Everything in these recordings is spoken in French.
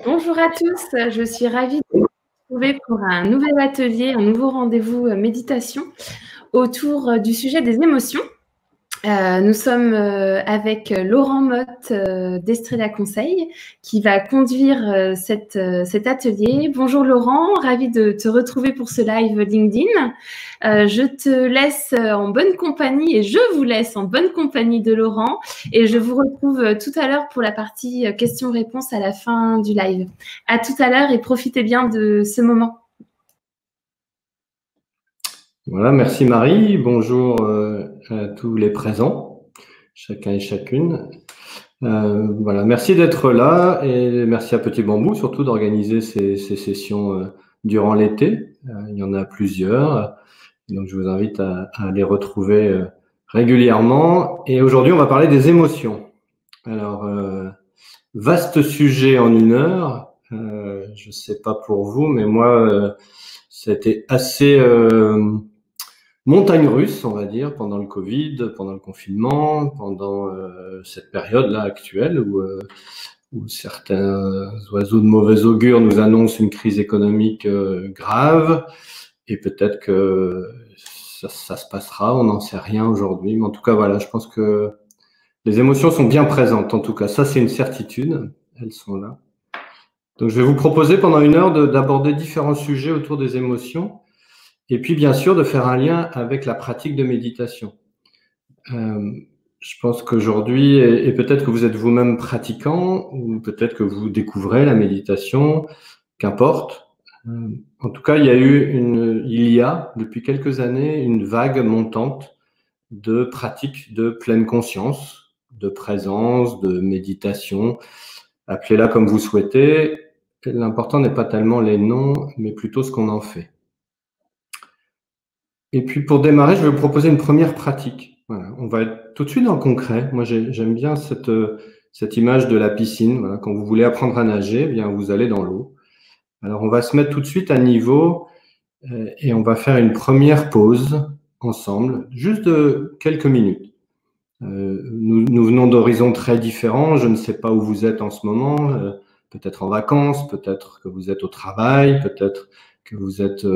Bonjour à tous, je suis ravie de vous retrouver pour un nouvel atelier, un nouveau rendez-vous méditation autour du sujet des émotions. Nous sommes avec Laurent Motte d'Estrella Conseil qui va conduire cet atelier. Bonjour Laurent, ravi de te retrouver pour ce live LinkedIn. Je te laisse en bonne compagnie et je vous laisse en bonne compagnie de Laurent et je vous retrouve tout à l'heure pour la partie questions-réponses à la fin du live. À tout à l'heure et profitez bien de ce moment. Voilà, merci Marie. Bonjour à tous les présents, chacun et chacune. Voilà, merci d'être là et merci à Petit Bambou surtout d'organiser ces sessions durant l'été. Il y en a plusieurs, donc je vous invite à les retrouver régulièrement. Et aujourd'hui, on va parler des émotions. Alors, vaste sujet en 1 heure. Je ne sais pas pour vous, mais moi, c'était assez montagne russe, on va dire, pendant le Covid, pendant le confinement, pendant cette période-là actuelle où certains oiseaux de mauvais augure nous annoncent une crise économique grave, et peut-être que ça se passera, on n'en sait rien aujourd'hui, mais en tout cas, voilà, je pense que les émotions sont bien présentes, en tout cas, ça c'est une certitude, elles sont là. Donc je vais vous proposer pendant 1 heure d'aborder différents sujets autour des émotions, et puis, bien sûr, de faire un lien avec la pratique de méditation. Je pense qu'aujourd'hui, et peut-être que vous êtes vous-même pratiquant, ou peut-être que vous découvrez la méditation, qu'importe. En tout cas, il y a, depuis quelques années, une vague montante de pratiques de pleine conscience, de présence, de méditation. Appelez-la comme vous souhaitez. L'important n'est pas tellement les noms, mais plutôt ce qu'on en fait. Et puis pour démarrer, je vais vous proposer une première pratique. Voilà, on va être tout de suite dans le concret. Moi, j'aime bien cette image de la piscine. Voilà, quand vous voulez apprendre à nager, eh bien vous allez dans l'eau. Alors on va se mettre tout de suite à niveau et on va faire une première pause ensemble, juste de quelques minutes. Nous venons d'horizons très différents. Je ne sais pas où vous êtes en ce moment. Peut-être en vacances, peut-être que vous êtes au travail, peut-être que vous êtes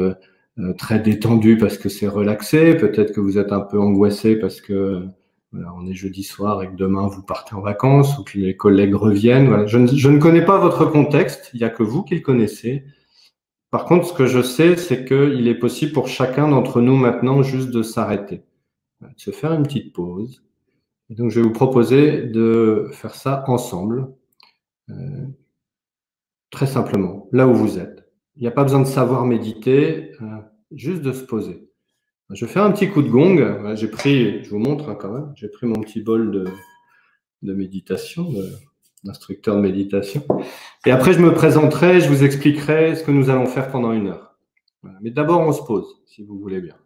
très détendu parce que c'est relaxé, peut-être que vous êtes un peu angoissé parce que voilà, on est jeudi soir et que demain vous partez en vacances ou que les collègues reviennent. Voilà. Je ne connais pas votre contexte, il n'y a que vous qui le connaissez. Par contre, ce que je sais, c'est qu'il est possible pour chacun d'entre nous maintenant juste de s'arrêter, de se faire une petite pause. Et donc, je vais vous proposer de faire ça ensemble, très simplement, là où vous êtes. Il n'y a pas besoin de savoir méditer, juste de se poser. Je vais faire un petit coup de gong. J'ai pris, je vous montre quand même, j'ai pris mon petit bol de méditation, d'instructeur de méditation. Et après, je me présenterai, je vous expliquerai ce que nous allons faire pendant 1 heure. Voilà. Mais d'abord, on se pose, si vous voulez bien.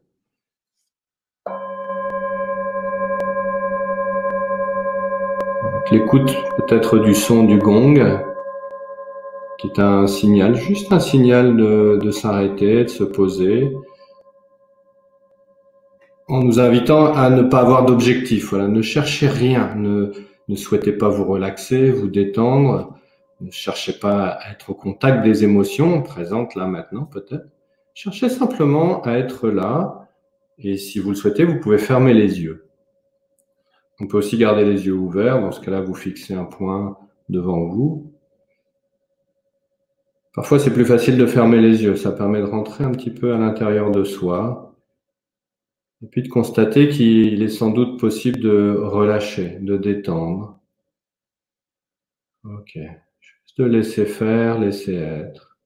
L'écoute peut-être du son du gong, qui est un signal, juste un signal de s'arrêter, de se poser, en nous invitant à ne pas avoir d'objectif. Voilà, ne cherchez rien, ne souhaitez pas vous relaxer, vous détendre, ne cherchez pas à être au contact des émotions présentes là maintenant peut-être. Cherchez simplement à être là, et si vous le souhaitez, vous pouvez fermer les yeux. On peut aussi garder les yeux ouverts, dans ce cas-là, vous fixez un point devant vous. Parfois, c'est plus facile de fermer les yeux, ça permet de rentrer un petit peu à l'intérieur de soi, et puis de constater qu'il est sans doute possible de relâcher, de détendre. Ok, juste de laisser faire, laisser être.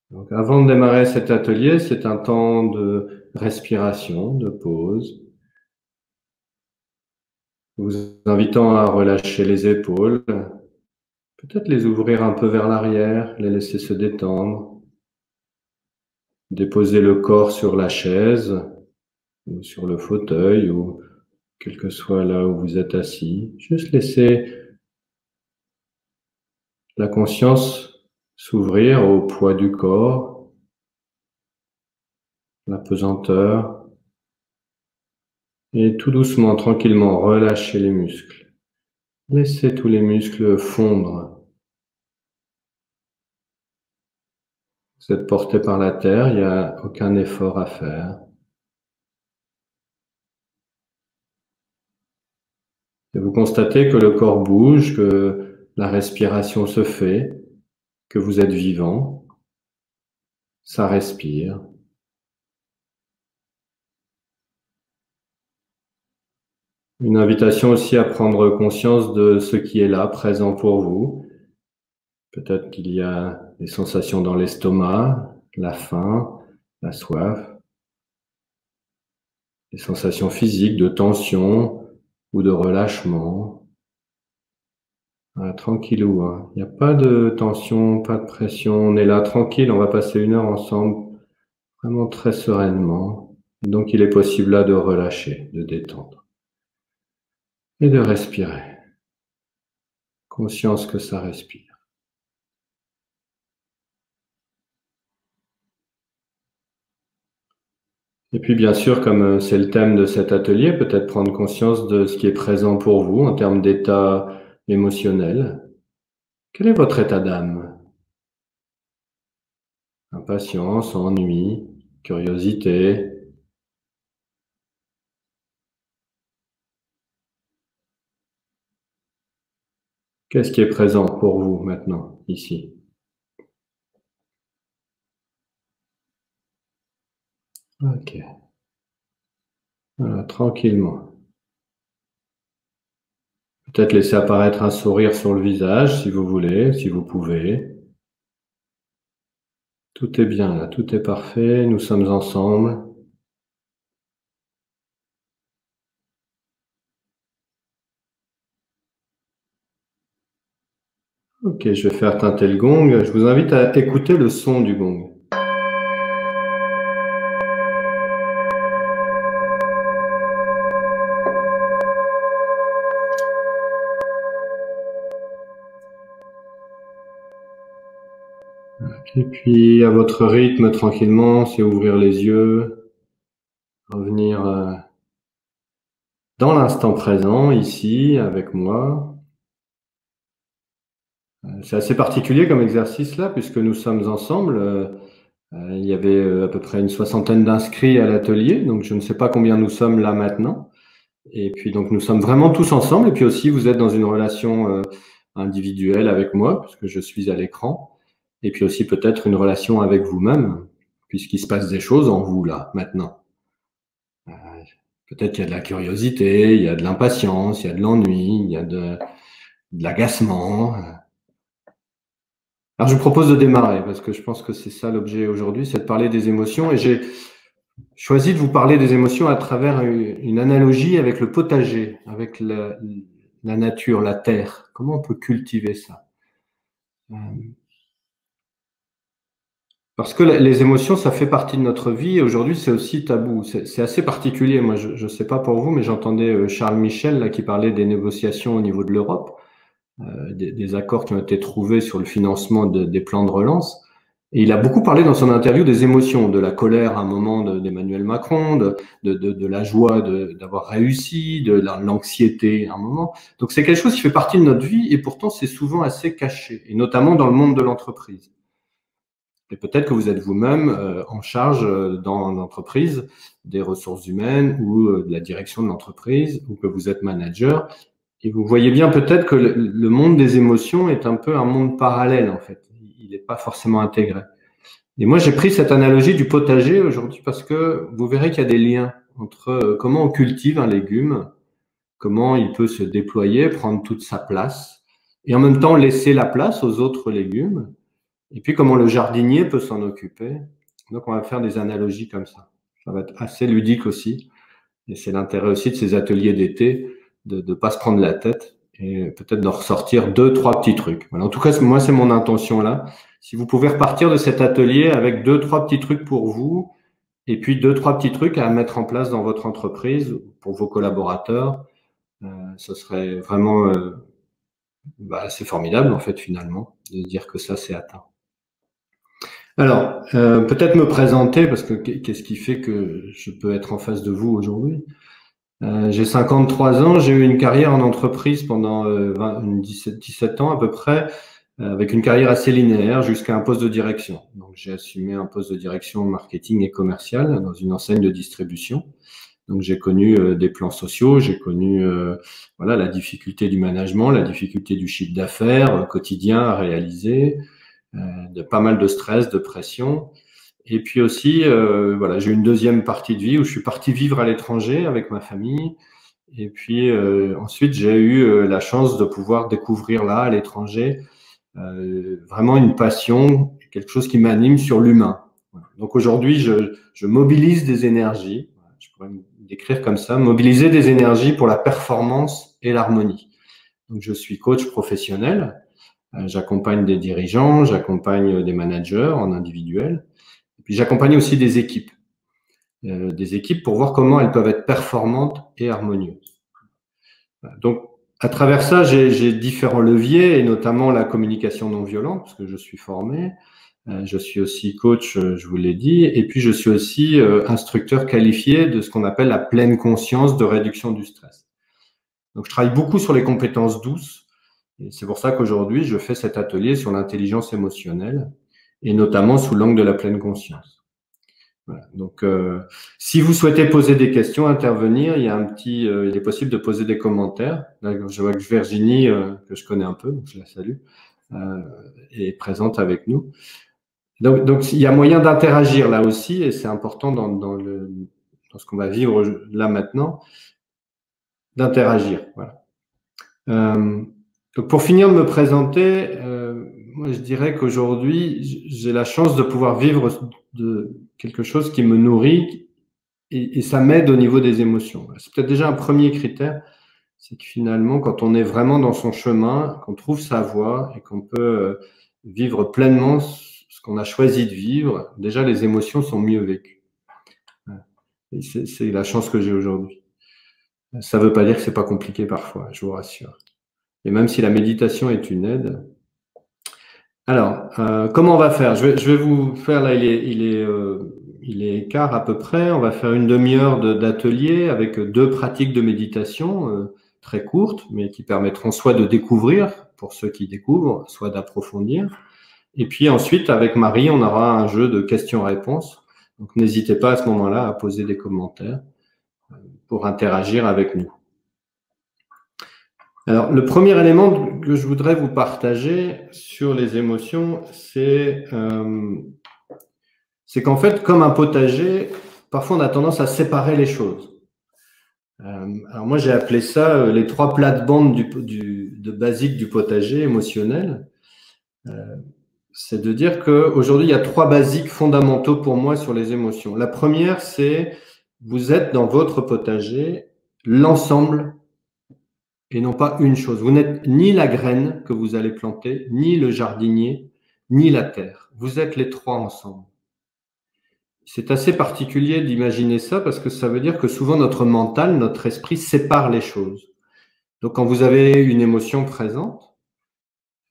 Donc, avant de démarrer cet atelier, c'est un temps de respiration, de pause, vous invitant à relâcher les épaules, peut-être les ouvrir un peu vers l'arrière, les laisser se détendre, déposer le corps sur la chaise ou sur le fauteuil ou quel que soit là où vous êtes assis. Juste laisser la conscience s'ouvrir au poids du corps, la pesanteur, et tout doucement, tranquillement, relâcher les muscles. Laissez tous les muscles fondre. Vous êtes porté par la terre, il n'y a aucun effort à faire. Et vous constatez que le corps bouge, que la respiration se fait, que vous êtes vivant. Ça respire. Une invitation aussi à prendre conscience de ce qui est là, présent pour vous. Peut-être qu'il y a des sensations dans l'estomac, la faim, la soif, des sensations physiques de tension ou de relâchement. Tranquillou, hein. Il n'y a pas de tension, pas de pression. On est là tranquille, on va passer 1 heure ensemble, vraiment très sereinement. Donc il est possible là de relâcher, de détendre et de respirer. Conscience que ça respire. Et puis bien sûr, comme c'est le thème de cet atelier, peut-être prendre conscience de ce qui est présent pour vous en termes d'état émotionnel. Quel est votre état d'âme? Impatience, ennui, curiosité. Qu'est-ce qui est présent pour vous maintenant, ici? Ok. Voilà, tranquillement. Peut-être laisser apparaître un sourire sur le visage, si vous voulez, si vous pouvez. Tout est bien là, tout est parfait, nous sommes ensemble. Ok, je vais faire tinter le gong. Je vous invite à écouter le son du gong. Et puis, à votre rythme, tranquillement, c'est ouvrir les yeux, revenir dans l'instant présent, ici, avec moi. C'est assez particulier comme exercice là, puisque nous sommes ensemble. Il y avait à peu près une 60aine d'inscrits à l'atelier, donc je ne sais pas combien nous sommes là maintenant. Et puis donc nous sommes vraiment tous ensemble, et puis aussi vous êtes dans une relation individuelle avec moi, puisque je suis à l'écran, et puis aussi peut-être une relation avec vous-même, puisqu'il se passe des choses en vous là, maintenant. Peut-être qu'il y a de la curiosité, il y a de l'impatience, il y a de l'ennui, il y a de l'agacement. Alors je vous propose de démarrer, parce que je pense que c'est ça l'objet aujourd'hui, c'est de parler des émotions, et j'ai choisi de vous parler des émotions à travers une analogie avec le potager, avec la nature, la terre. Comment on peut cultiver ça? Parce que les émotions, ça fait partie de notre vie, et aujourd'hui, c'est aussi tabou. C'est assez particulier. Moi, je ne sais pas pour vous, mais j'entendais Charles Michel là, qui parlait des négociations au niveau de l'Europe, des accords qui ont été trouvés sur le financement des plans de relance. Et il a beaucoup parlé dans son interview des émotions, de la colère à un moment d'Emmanuel Macron, de la joie d'avoir réussi, de l'anxiété à un moment. Donc c'est quelque chose qui fait partie de notre vie, et pourtant c'est souvent assez caché, et notamment dans le monde de l'entreprise. Et peut-être que vous êtes vous-même en charge dans l'entreprise des ressources humaines ou de la direction de l'entreprise, ou que vous êtes manager. Et vous voyez bien peut-être que le monde des émotions est un peu un monde parallèle, en fait. Il n'est pas forcément intégré. Et moi, j'ai pris cette analogie du potager aujourd'hui parce que vous verrez qu'il y a des liens entre comment on cultive un légume, comment il peut se déployer, prendre toute sa place, et en même temps laisser la place aux autres légumes, et puis comment le jardinier peut s'en occuper. Donc, on va faire des analogies comme ça. Ça va être assez ludique aussi. Et c'est l'intérêt aussi de ces ateliers d'été, de ne pas se prendre la tête et peut-être d'en ressortir 2, 3 petits trucs. Voilà. En tout cas, moi, c'est mon intention là. Si vous pouvez repartir de cet atelier avec 2, 3 petits trucs pour vous, et puis 2, 3 petits trucs à mettre en place dans votre entreprise pour vos collaborateurs, ce serait vraiment c'est formidable en fait finalement de dire que ça c'est atteint. Alors, peut-être me présenter, parce que qu'est-ce qui fait que je peux être en face de vous aujourd'hui? J'ai 53 ans, j'ai eu une carrière en entreprise pendant 17 ans à peu près, avec une carrière assez linéaire jusqu'à un poste de direction. Donc j'ai assumé un poste de direction marketing et commercial dans une enseigne de distribution. Donc j'ai connu des plans sociaux, j'ai connu voilà la difficulté du management, la difficulté du chiffre d'affaires quotidien à réaliser, de pas mal de stress, de pression. Et puis aussi, voilà, j'ai eu une deuxième partie de vie où je suis parti vivre à l'étranger avec ma famille. Et puis ensuite, j'ai eu la chance de pouvoir découvrir là, à l'étranger, vraiment une passion, quelque chose qui m'anime sur l'humain. Voilà. Donc aujourd'hui, je mobilise des énergies. Je pourrais me décrire comme ça, mobiliser des énergies pour la performance et l'harmonie. Donc je suis coach professionnel. J'accompagne des dirigeants, j'accompagne des managers en individuel. Et puis j'accompagne aussi des équipes pour voir comment elles peuvent être performantes et harmonieuses. Donc, à travers ça, j'ai différents leviers, et notamment la communication non violente, parce que je suis formé. Je suis aussi coach, je vous l'ai dit, et puis je suis aussi instructeur qualifié de ce qu'on appelle la pleine conscience de réduction du stress. Donc, je travaille beaucoup sur les compétences douces, et c'est pour ça qu'aujourd'hui, je fais cet atelier sur l'intelligence émotionnelle, et notamment sous l'angle de la pleine conscience. Voilà. Donc, si vous souhaitez poser des questions, intervenir, il est possible de poser des commentaires. Là, je vois que Virginie, que je connais un peu, donc je la salue, est présente avec nous. Donc, il y a moyen d'interagir là aussi, et c'est important dans ce qu'on va vivre là maintenant, d'interagir. Voilà. Donc, pour finir de me présenter, moi je dirais qu'aujourd'hui, j'ai la chance de pouvoir vivre de quelque chose qui me nourrit et ça m'aide au niveau des émotions. C'est peut-être déjà un premier critère, c'est que finalement, quand on est vraiment dans son chemin, qu'on trouve sa voie et qu'on peut vivre pleinement ce qu'on a choisi de vivre, déjà les émotions sont mieux vécues. Et c'est la chance que j'ai aujourd'hui. Ça ne veut pas dire que c'est pas compliqué parfois, je vous rassure. Et même si la méditation est une aide. Alors, comment on va faire? Je vais vous faire, là, il est quart à peu près. On va faire une demi-heure d'atelier avec 2 pratiques de méditation très courtes, mais qui permettront soit de découvrir, pour ceux qui découvrent, soit d'approfondir. Et puis ensuite, avec Marie, on aura un jeu de questions-réponses. Donc, n'hésitez pas à ce moment-là à poser des commentaires pour interagir avec nous. Alors, le premier élément que je voudrais vous partager sur les émotions, c'est qu'en fait, comme un potager, parfois on a tendance à séparer les choses. Alors moi, j'ai appelé ça les 3 plates-bandes de basique du potager émotionnel. C'est de dire qu'aujourd'hui, il y a 3 basiques fondamentaux pour moi sur les émotions. La première, c'est vous êtes dans votre potager l'ensemble et non pas une chose. Vous n'êtes ni la graine que vous allez planter, ni le jardinier, ni la terre. Vous êtes les 3 ensemble. C'est assez particulier d'imaginer ça parce que ça veut dire que souvent notre mental, notre esprit sépare les choses. Donc quand vous avez une émotion présente,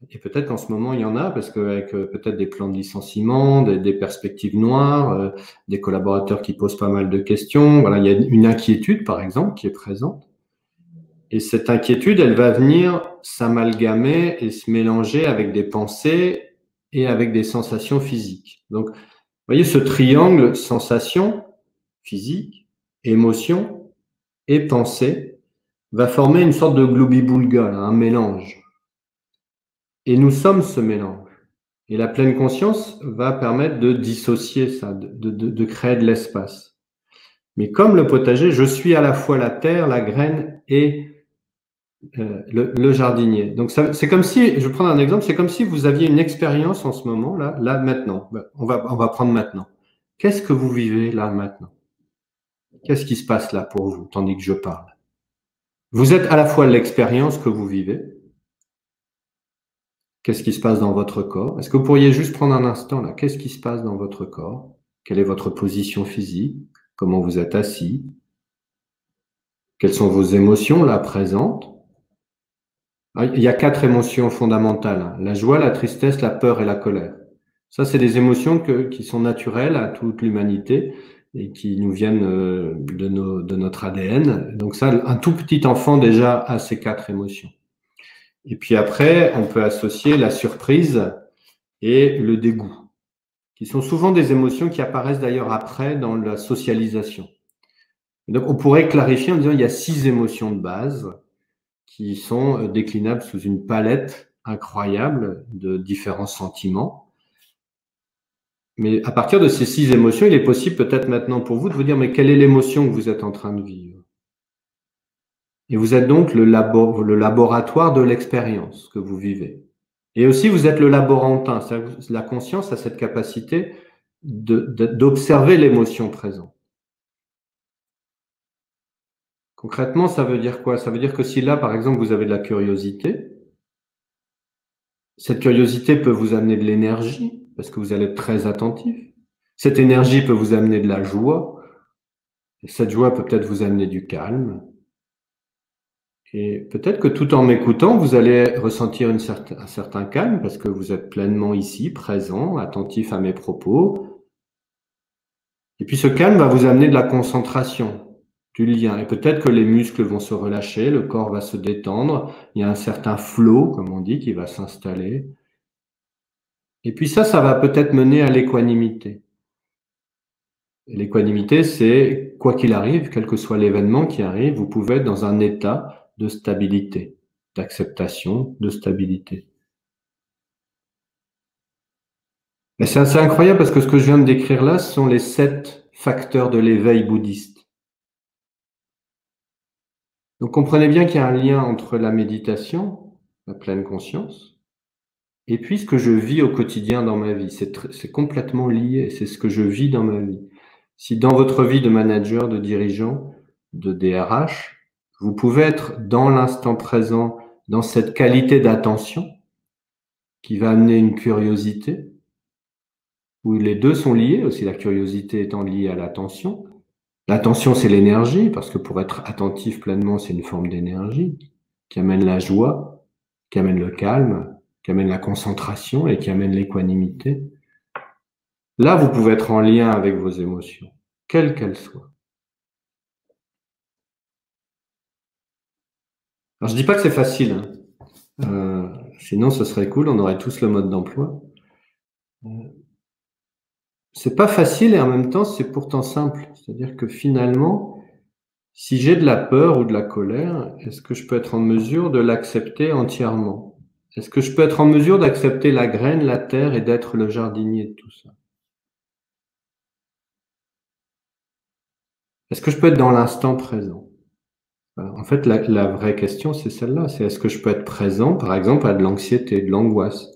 et peut-être qu'en ce moment il y en a, parce qu'avec peut-être des plans de licenciement, des perspectives noires, des collaborateurs qui posent pas mal de questions, voilà, il y a une inquiétude par exemple qui est présente. Et cette inquiétude, elle va venir s'amalgamer et se mélanger avec des pensées et avec des sensations physiques. Donc, vous voyez ce triangle sensation, physique, émotion et pensée va former une sorte de gloubi-boulga, un mélange. Et nous sommes ce mélange. Et la pleine conscience va permettre de dissocier ça, de créer de l'espace. Mais comme le potager, je suis à la fois la terre, la graine et le jardinier. Donc, c'est comme si, je vais prendre un exemple, c'est comme si vous aviez une expérience en ce moment, là, maintenant. On va prendre maintenant. Qu'est-ce que vous vivez là, maintenant? Qu'est-ce qui se passe là pour vous, tandis que je parle? Vous êtes à la fois l'expérience que vous vivez. Qu'est-ce qui se passe dans votre corps? Est-ce que vous pourriez juste prendre un instant là? Qu'est-ce qui se passe dans votre corps? Quelle est votre position physique? Comment vous êtes assis? Quelles sont vos émotions là présentes? Il y a 4 émotions fondamentales, la joie, la tristesse, la peur et la colère. Ça, c'est des émotions qui sont naturelles à toute l'humanité, et qui nous viennent de notre ADN. Donc ça, un tout petit enfant déjà a ces 4 émotions. Et puis après, on peut associer la surprise et le dégoût, qui sont souvent des émotions qui apparaissent d'ailleurs après dans la socialisation. Et donc on pourrait clarifier en disant il y a 6 émotions de base qui sont déclinables sous une palette incroyable de différents sentiments. Mais à partir de ces 6 émotions, il est possible peut-être maintenant pour vous de vous dire mais quelle est l'émotion que vous êtes en train de vivre? Et vous êtes donc le laboratoire de l'expérience que vous vivez. Et aussi, vous êtes le laborantin. La conscience a cette capacité d'observer l'émotion présente. Concrètement, ça veut dire quoi? Ça veut dire que si là, par exemple, vous avez de la curiosité, cette curiosité peut vous amener de l'énergie, parce que vous allez être très attentif. Cette énergie peut vous amener de la joie. Et cette joie peut peut-être vous amener du calme. Et peut-être que tout en m'écoutant, vous allez ressentir un certain calme parce que vous êtes pleinement ici, présent, attentif à mes propos. Et puis ce calme va vous amener de la concentration, du lien. Et peut-être que les muscles vont se relâcher, le corps va se détendre, il y a un certain flow, comme on dit, qui va s'installer. Et puis ça va peut-être mener à l'équanimité. Et l'équanimité, c'est quoi qu'il arrive, quel que soit l'événement qui arrive, vous pouvez être dans un état de stabilité, d'acceptation, de stabilité. Et c'est assez incroyable parce que ce que je viens de décrire là, ce sont les 7 facteurs de l'éveil bouddhiste. Donc comprenez bien qu'il y a un lien entre la méditation, la pleine conscience, et puis ce que je vis au quotidien dans ma vie. C'est complètement lié, c'est ce que je vis dans ma vie. Si dans votre vie de manager, de dirigeant, de DRH, vous pouvez être dans l'instant présent, dans cette qualité d'attention qui va amener une curiosité, où les deux sont liés, aussi la curiosité étant liée à l'attention. L'attention, c'est l'énergie, parce que pour être attentif pleinement, c'est une forme d'énergie qui amène la joie, qui amène le calme, qui amène la concentration et qui amène l'équanimité. Là, vous pouvez être en lien avec vos émotions, quelles qu'elles soient. Alors, je dis pas que c'est facile, hein. Sinon ce serait cool, on aurait tous le mode d'emploi. C'est pas facile et en même temps c'est pourtant simple. C'est-à-dire que finalement, si j'ai de la peur ou de la colère, est-ce que je peux être en mesure de l'accepter entièrement? Est-ce que je peux être en mesure d'accepter la graine, la terre et d'être le jardinier de tout ça? Est-ce que je peux être dans l'instant présent? En fait, la vraie question, c'est celle-là. C'est est-ce que je peux être présent, par exemple, à de l'anxiété, de l'angoisse?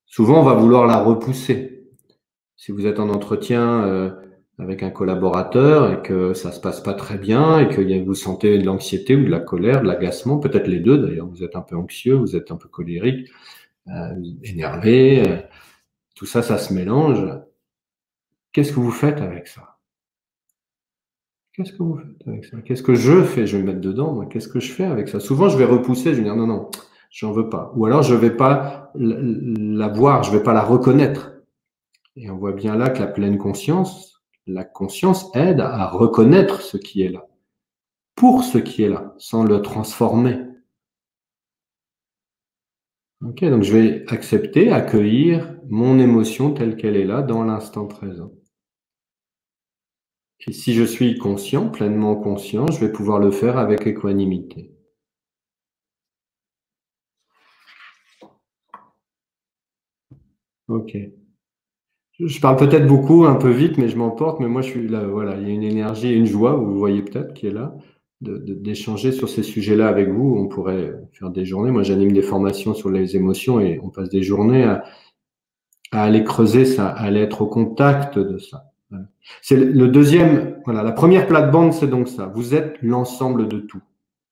Souvent, on va vouloir la repousser. Si vous êtes en entretien avec un collaborateur et que ça se passe pas très bien et que vous sentez de l'anxiété ou de la colère, de l'agacement, peut-être les deux d'ailleurs, vous êtes un peu anxieux, vous êtes un peu colérique, énervé, tout ça, ça se mélange. Qu'est-ce que vous faites avec ça? Qu'est-ce que vous faites avec ça? Qu'est-ce que je fais? Je vais me mettre dedans, moi. Qu'est-ce que je fais avec ça? Souvent, je vais repousser, je vais dire non, non, j'en veux pas. Ou alors, je vais pas la voir, je vais pas la reconnaître. Et on voit bien là que la pleine conscience, la conscience aide à reconnaître ce qui est là, pour ce qui est là, sans le transformer. Ok, donc je vais accepter, accueillir mon émotion telle qu'elle est là dans l'instant présent. Et si je suis conscient, pleinement conscient, je vais pouvoir le faire avec équanimité. Ok. Je parle peut-être beaucoup, un peu vite, mais je m'emporte. Mais moi, je suis là. Voilà, il y a une énergie et une joie, vous voyez peut-être, qui est là, d'échanger sur ces sujets-là avec vous. On pourrait faire des journées. Moi, j'anime des formations sur les émotions et on passe des journées à aller creuser ça, à aller être au contact de ça. Voilà. C'est le deuxième. Voilà, la première plate-bande, c'est donc ça. Vous êtes l'ensemble de tout.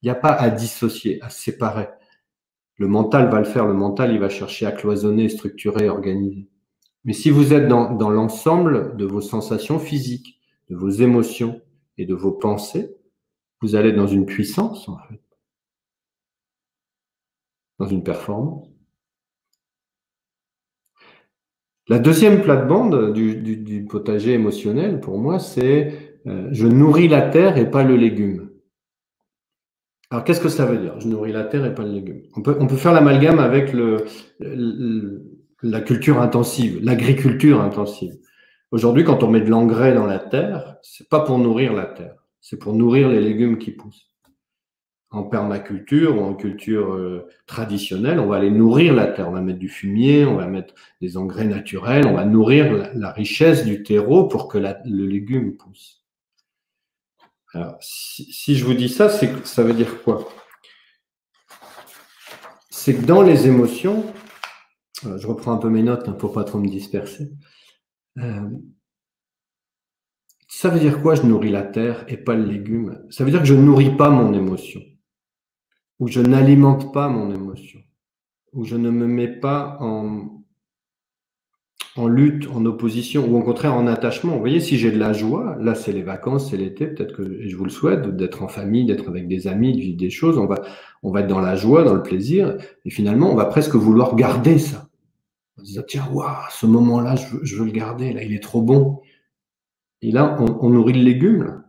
Il n'y a pas à dissocier, à séparer. Le mental va le faire. Le mental, il va chercher à cloisonner, structurer, organiser. Mais si vous êtes dans l'ensemble de vos sensations physiques, de vos émotions et de vos pensées, vous allez dans une puissance, en fait, dans une performance. La deuxième plate-bande du potager émotionnel, pour moi, c'est Je nourris la terre et pas le légume. Alors, qu'est-ce que ça veut dire? Je nourris la terre et pas le légume. On peut faire l'amalgame avec la culture intensive, l'agriculture intensive. Aujourd'hui, quand on met de l'engrais dans la terre, c'est pas pour nourrir la terre, c'est pour nourrir les légumes qui poussent. En permaculture ou en culture traditionnelle, on va aller nourrir la terre. On va mettre du fumier, on va mettre des engrais naturels, on va nourrir la richesse du terreau pour que le légume pousse. Alors, si je vous dis ça, ça veut dire quoi? C'est que dans les émotions, je reprends un peu mes notes pour pas trop me disperser. Ça veut dire quoi, je nourris la terre et pas le légume? Ça veut dire que je ne nourris pas mon émotion, ou je n'alimente pas mon émotion, ou je ne me mets pas en lutte, en opposition, ou au contraire en attachement. Vous voyez, si j'ai de la joie, là c'est les vacances, c'est l'été, peut-être que et je vous le souhaite, d'être en famille, d'être avec des amis, de vivre des choses, on va être dans la joie, dans le plaisir, et finalement on va presque vouloir garder ça. On va se dire, tiens, waouh, ce moment-là, je veux le garder, là il est trop bon. Et là, on nourrit le légume, là.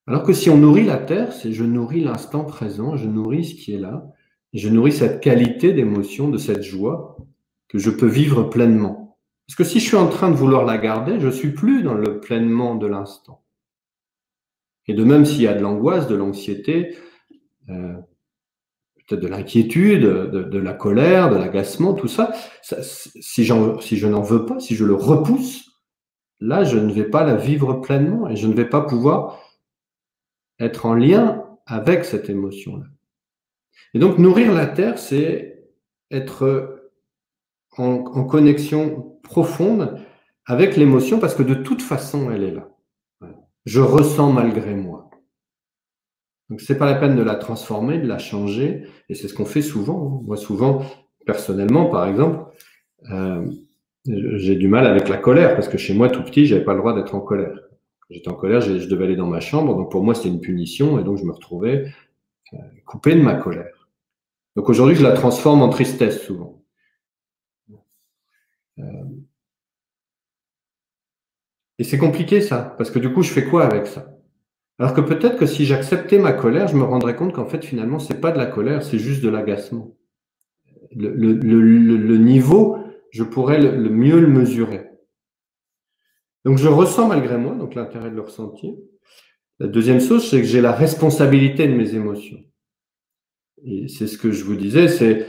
Alors que si on nourrit la terre, c'est je nourris l'instant présent, je nourris ce qui est là, et je nourris cette qualité d'émotion, de cette joie que je peux vivre pleinement. Parce que si je suis en train de vouloir la garder, je suis plus dans le pleinement de l'instant. Et de même s'il y a de l'angoisse, de l'anxiété, peut-être de l'inquiétude, de la colère, de l'agacement, tout ça, si je n'en veux pas, si je le repousse, là, je ne vais pas la vivre pleinement et je ne vais pas pouvoir être en lien avec cette émotion-là. Et donc, nourrir la terre, c'est être en connexion profonde avec l'émotion parce que de toute façon, elle est là. Je ressens malgré moi. Donc, c'est pas la peine de la transformer, de la changer, et c'est ce qu'on fait souvent. Moi, souvent, personnellement, par exemple, j'ai du mal avec la colère parce que chez moi, tout petit, j'avais pas le droit d'être en colère. Quand j'étais en colère, je devais aller dans ma chambre, donc pour moi, c'était une punition, et donc je me retrouvais coupé de ma colère. Donc aujourd'hui, je la transforme en tristesse souvent. Et c'est compliqué ça, parce que du coup, je fais quoi avec ça? Alors que peut-être que si j'acceptais ma colère, je me rendrais compte qu'en fait, finalement, c'est pas de la colère, c'est juste de l'agacement. Le niveau, je pourrais le mieux le mesurer. Donc je ressens malgré moi, donc l'intérêt de le ressentir. La deuxième chose, c'est que j'ai la responsabilité de mes émotions. Et c'est ce que je vous disais, c'est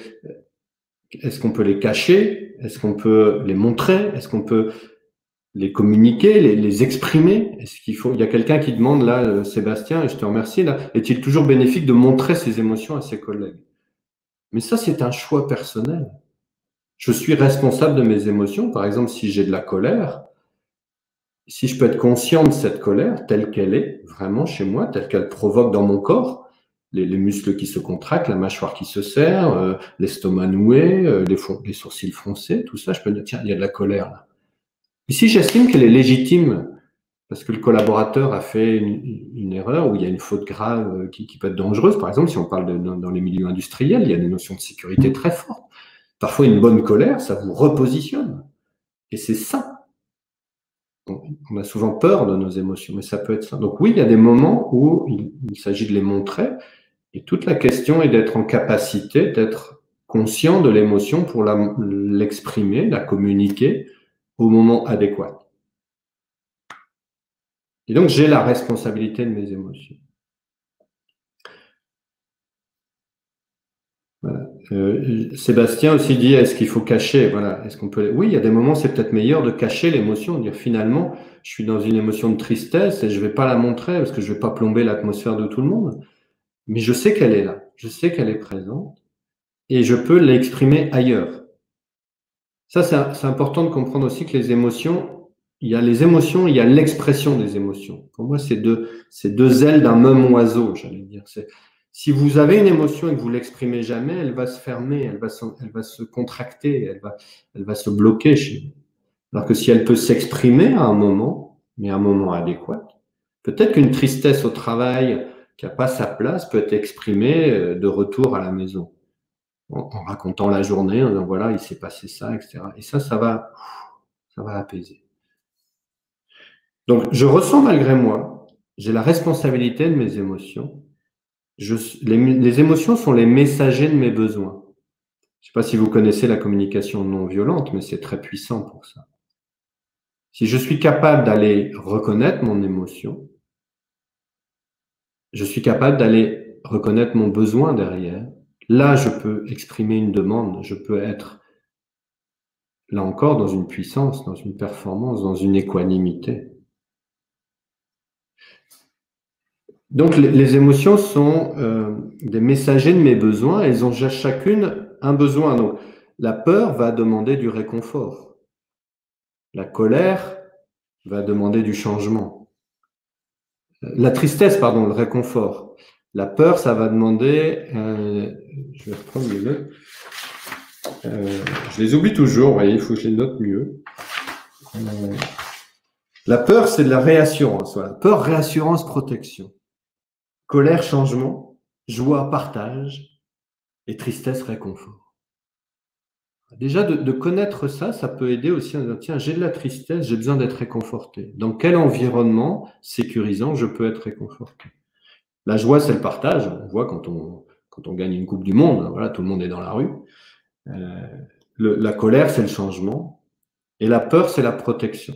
est-ce qu'on peut les cacher? Est-ce qu'on peut les montrer? Est-ce qu'on peut les communiquer, les exprimer? Est-ce qu'il faut? Il y a quelqu'un qui demande là, Sébastien, et je te remercie, là, est-il toujours bénéfique de montrer ses émotions à ses collègues? Mais ça, c'est un choix personnel. Je suis responsable de mes émotions. Par exemple, si j'ai de la colère, si je peux être conscient de cette colère telle qu'elle est, vraiment chez moi, telle qu'elle provoque dans mon corps, les muscles qui se contractent, la mâchoire qui se serre, l'estomac noué, les sourcils froncés, tout ça, je peux dire, tiens, il y a de la colère là. Et si j'estime qu'elle est légitime, parce que le collaborateur a fait une erreur ou il y a une faute grave qui peut être dangereuse, par exemple, si on parle dans les milieux industriels, il y a des notions de sécurité très fortes. Parfois, une bonne colère, ça vous repositionne. Et c'est ça. On a souvent peur de nos émotions, mais ça peut être ça. Donc oui, il y a des moments où il s'agit de les montrer, et toute la question est d'être en capacité d'être conscient de l'émotion pour l'exprimer, la communiquer au moment adéquat. Et donc, j'ai la responsabilité de mes émotions. Voilà. Sébastien aussi dit, est-ce qu'il faut cacher? Voilà. Est-ce qu'on peut? Oui, il y a des moments, c'est peut-être meilleur de cacher l'émotion, de dire finalement, je suis dans une émotion de tristesse et je ne vais pas la montrer parce que je ne vais pas plomber l'atmosphère de tout le monde. Mais je sais qu'elle est là, je sais qu'elle est présente et je peux l'exprimer ailleurs. Ça, c'est important de comprendre aussi que les émotions, il y a les émotions, il y a l'expression des émotions. Pour moi, c'est deux ailes d'un même oiseau, j'allais dire. Si vous avez une émotion et que vous l'exprimez jamais, elle va se fermer, elle va se contracter, elle va se bloquer chez vous. Alors que si elle peut s'exprimer à un moment, mais à un moment adéquat, peut-être qu'une tristesse au travail qui n'a pas sa place peut être exprimée de retour à la maison, en racontant la journée, en disant voilà, il s'est passé ça, etc. Et ça va apaiser. Donc, je ressens malgré moi, j'ai la responsabilité de mes émotions. Les émotions sont les messagers de mes besoins. Je ne sais pas si vous connaissez la communication non violente, mais c'est très puissant pour ça. Si je suis capable d'aller reconnaître mon émotion, je suis capable d'aller reconnaître mon besoin derrière. Là, je peux exprimer une demande, je peux être, là encore, dans une puissance, dans une performance, dans une équanimité. Donc, les émotions sont des messagers de mes besoins. Elles ont chacune un besoin. Donc, la peur va demander du réconfort. La colère va demander du changement. La tristesse, pardon, le réconfort. La peur, ça va demander... je vais reprendre les notes. Je les oublie toujours, vous voyez, il faut que je les note mieux. La peur, c'est de la réassurance. Voilà. Peur, réassurance, protection. Colère, changement. Joie, partage. Et tristesse, réconfort. Déjà, de connaître ça, ça peut aider aussi à dire, tiens, j'ai de la tristesse, j'ai besoin d'être réconforté. Dans quel environnement sécurisant je peux être réconforté? La joie, c'est le partage. On voit quand on gagne une Coupe du Monde, voilà, tout le monde est dans la rue. La colère, c'est le changement. Et la peur, c'est la protection.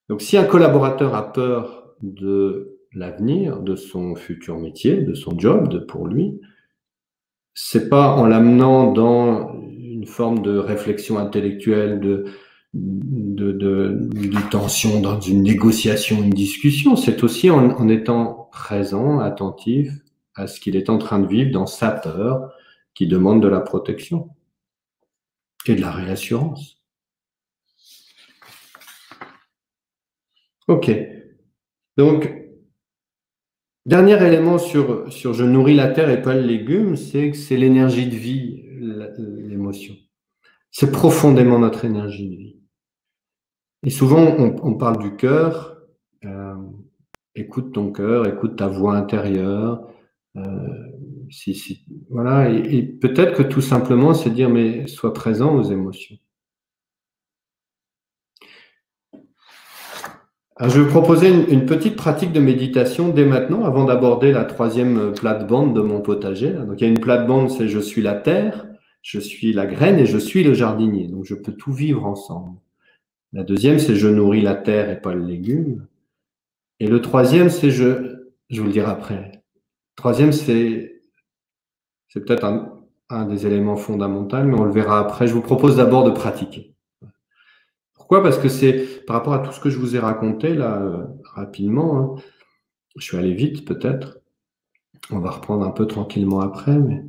Donc, si un collaborateur a peur de l'avenir, de son futur métier, de son job, pour lui, c'est pas en l'amenant dans une forme de réflexion intellectuelle, de tension dans une négociation, une discussion. C'est aussi en étant présent, attentif à ce qu'il est en train de vivre dans sa peur, qui demande de la protection et de la réassurance. Ok. Donc, dernier élément sur je nourris la terre et pas le légume, c'est que c'est l'énergie de vie, l'émotion. C'est profondément notre énergie de vie. Et souvent, on parle du cœur. Écoute ton cœur, écoute ta voix intérieure. Voilà. Et peut-être que tout simplement, c'est dire, mais sois présent aux émotions. Alors, je vais vous proposer une petite pratique de méditation dès maintenant, avant d'aborder la troisième plate-bande de mon potager. Donc, il y a une plate-bande, c'est je suis la terre, je suis la graine et je suis le jardinier. Donc, je peux tout vivre ensemble. La deuxième, c'est je nourris la terre et pas le légume. Et le troisième, c'est je vous le dirai après. Le troisième, c'est peut-être un des éléments fondamentaux, mais on le verra après. Je vous propose d'abord de pratiquer. Pourquoi? Parce que c'est par rapport à tout ce que je vous ai raconté là, rapidement, hein. Je suis allé vite peut-être. On va reprendre un peu tranquillement après, mais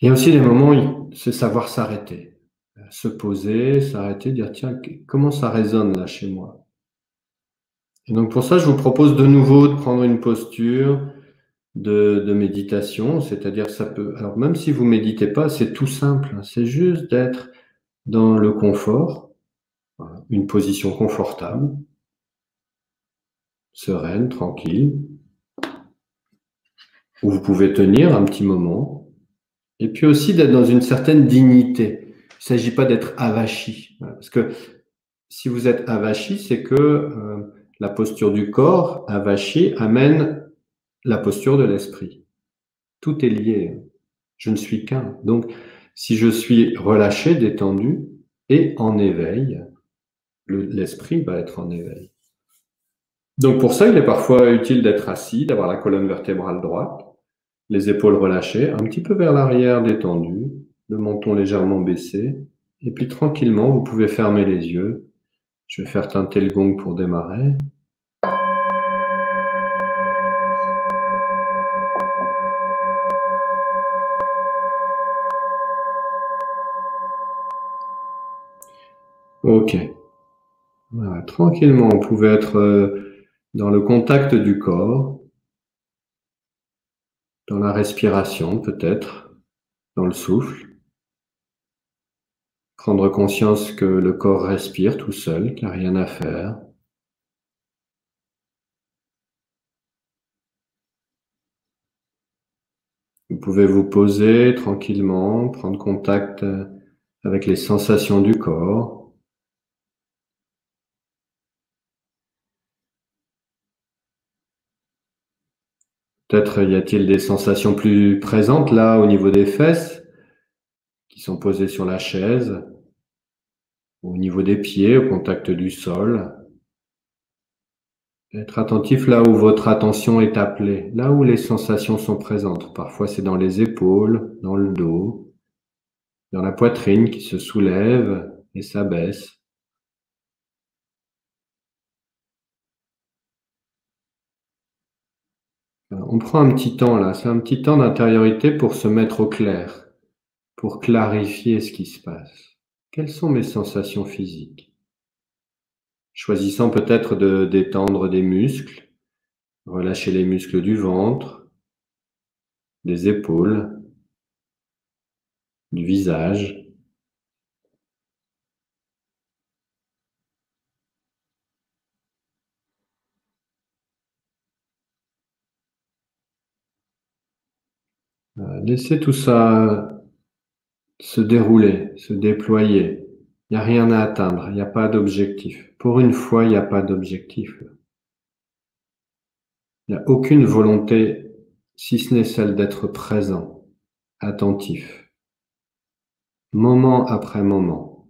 il y a aussi des moments où c'est savoir s'arrêter, se poser, s'arrêter, dire tiens, comment ça résonne là chez moi? Et donc pour ça, je vous propose de nouveau de prendre une posture de méditation, c'est-à-dire ça peut. Alors même si vous méditez pas, c'est tout simple, hein, c'est juste d'être dans le confort, voilà, une position confortable, sereine, tranquille, où vous pouvez tenir un petit moment, et puis aussi d'être dans une certaine dignité. Il ne s'agit pas d'être avachi, parce que si vous êtes avachi, c'est que la posture du corps avachi amène la posture de l'esprit. Tout est lié. Je ne suis qu'un. Donc, si je suis relâché, détendu et en éveil, l'esprit va être en éveil. Donc, pour ça, il est parfois utile d'être assis, d'avoir la colonne vertébrale droite, les épaules relâchées, un petit peu vers l'arrière, détendu, le menton légèrement baissé. Et puis, tranquillement, vous pouvez fermer les yeux. Je vais faire tinter le gong pour démarrer. Ok. Voilà, tranquillement, vous pouvez être dans le contact du corps, dans la respiration peut-être, dans le souffle. Prendre conscience que le corps respire tout seul, qu'il n'y a rien à faire. Vous pouvez vous poser tranquillement, prendre contact avec les sensations du corps. Peut-être y a-t-il des sensations plus présentes là au niveau des fesses qui sont posées sur la chaise, au niveau des pieds, au contact du sol. Être attentif là où votre attention est appelée, là où les sensations sont présentes. Parfois c'est dans les épaules, dans le dos, dans la poitrine qui se soulève et s'abaisse. On prend un petit temps là, c'est un petit temps d'intériorité pour se mettre au clair, pour clarifier ce qui se passe. Quelles sont mes sensations physiques? Choisissant peut-être de détendre des muscles, relâcher les muscles du ventre, des épaules, du visage. Laissez tout ça se dérouler, se déployer. Il n'y a rien à atteindre, il n'y a pas d'objectif. Pour une fois, il n'y a pas d'objectif. Il n'y a aucune volonté, si ce n'est celle d'être présent, attentif, moment après moment,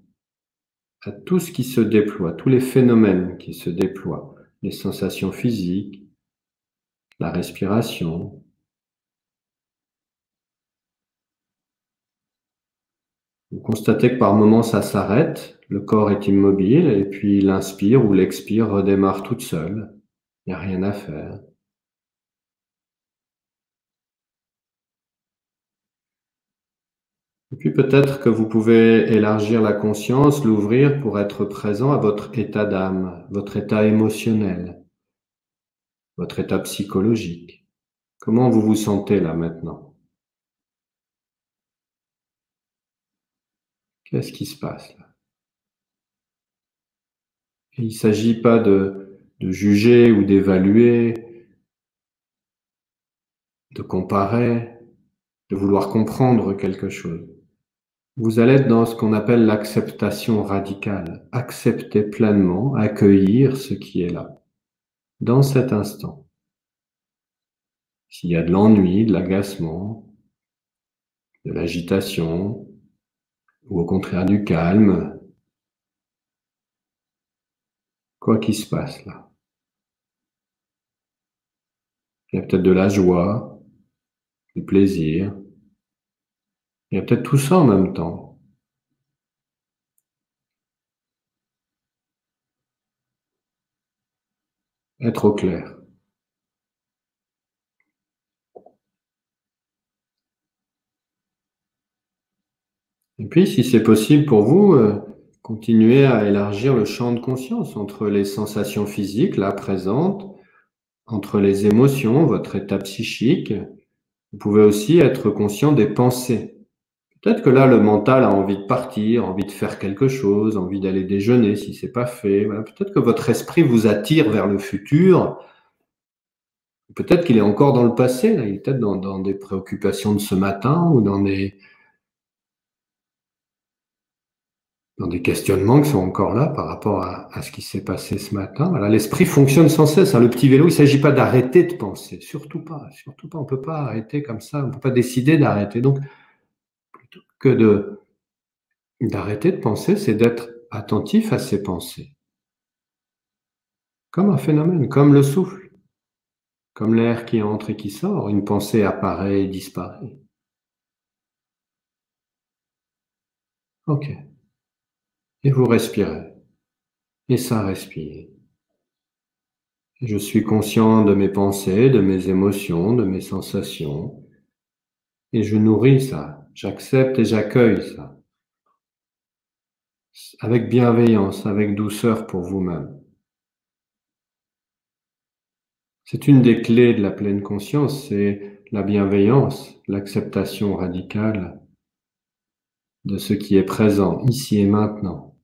à tout ce qui se déploie, tous les phénomènes qui se déploient, les sensations physiques, la respiration. Vous constatez que par moments ça s'arrête, le corps est immobile et puis l'inspire ou l'expire redémarre toute seule. Il n'y a rien à faire. Et puis peut-être que vous pouvez élargir la conscience, l'ouvrir pour être présent à votre état d'âme, votre état émotionnel, votre état psychologique. Comment vous vous sentez là maintenant? Qu'est-ce qui se passe là? Et il ne s'agit pas de juger ou d'évaluer, de comparer, de vouloir comprendre quelque chose. Vous allez être dans ce qu'on appelle l'acceptation radicale. Accepter pleinement, accueillir ce qui est là, dans cet instant. S'il y a de l'ennui, de l'agacement, de l'agitation, ou au contraire du calme, quoi qu'il se passe là. Il y a peut-être de la joie, du plaisir, il y a peut-être tout ça en même temps. Être au clair. Et puis, si c'est possible pour vous, continuez à élargir le champ de conscience entre les sensations physiques, là, présentes, entre les émotions, votre état psychique. Vous pouvez aussi être conscient des pensées. Peut-être que là, le mental a envie de partir, envie de faire quelque chose, envie d'aller déjeuner si c'est pas fait. Voilà. Peut-être que votre esprit vous attire vers le futur. Peut-être qu'il est encore dans le passé. Là. Il est peut-être dans des préoccupations de ce matin ou dans des questionnements qui sont encore là par rapport à ce qui s'est passé ce matin. Voilà. L'esprit fonctionne sans cesse. Hein. Le petit vélo, il ne s'agit pas d'arrêter de penser. Surtout pas. Surtout pas. On ne peut pas arrêter comme ça. On ne peut pas décider d'arrêter. Donc, plutôt que d'arrêter de penser, c'est d'être attentif à ses pensées. Comme un phénomène, comme le souffle, comme l'air qui entre et qui sort. Une pensée apparaît et disparaît. Ok. Et vous respirez. Et ça respire. Je suis conscient de mes pensées, de mes émotions, de mes sensations. Et je nourris ça. J'accepte et j'accueille ça. Avec bienveillance, avec douceur pour vous-même. C'est une des clés de la pleine conscience, c'est la bienveillance, l'acceptation radicale de ce qui est présent, ici et maintenant.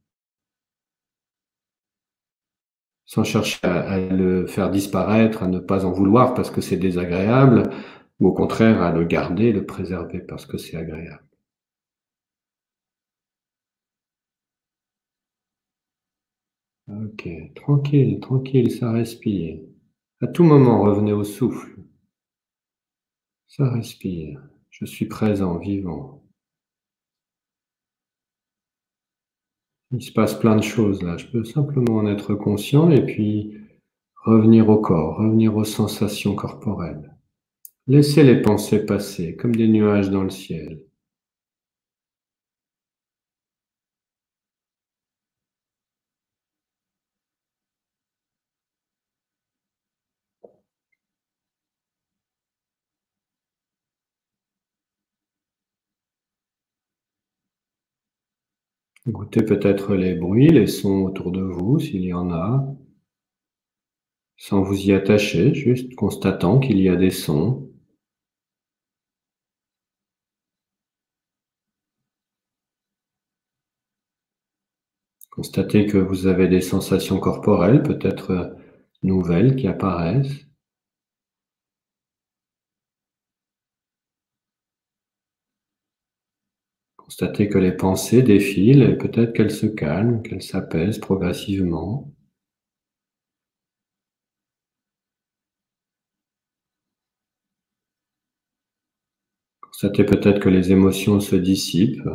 Sans chercher à le faire disparaître, à ne pas en vouloir parce que c'est désagréable, ou au contraire à le garder, le préserver parce que c'est agréable. Ok, tranquille, tranquille, ça respire. À tout moment, revenez au souffle. Ça respire. Je suis présent, vivant. Il se passe plein de choses là. Je peux simplement en être conscient et puis revenir au corps, revenir aux sensations corporelles. Laissez les pensées passer comme des nuages dans le ciel. Écoutez peut-être les bruits, les sons autour de vous, s'il y en a, sans vous y attacher, juste constatant qu'il y a des sons. Constatez que vous avez des sensations corporelles, peut-être nouvelles, qui apparaissent. Constatez que les pensées défilent et peut-être qu'elles se calment, qu'elles s'apaisent progressivement. Constatez peut-être que les émotions se dissipent,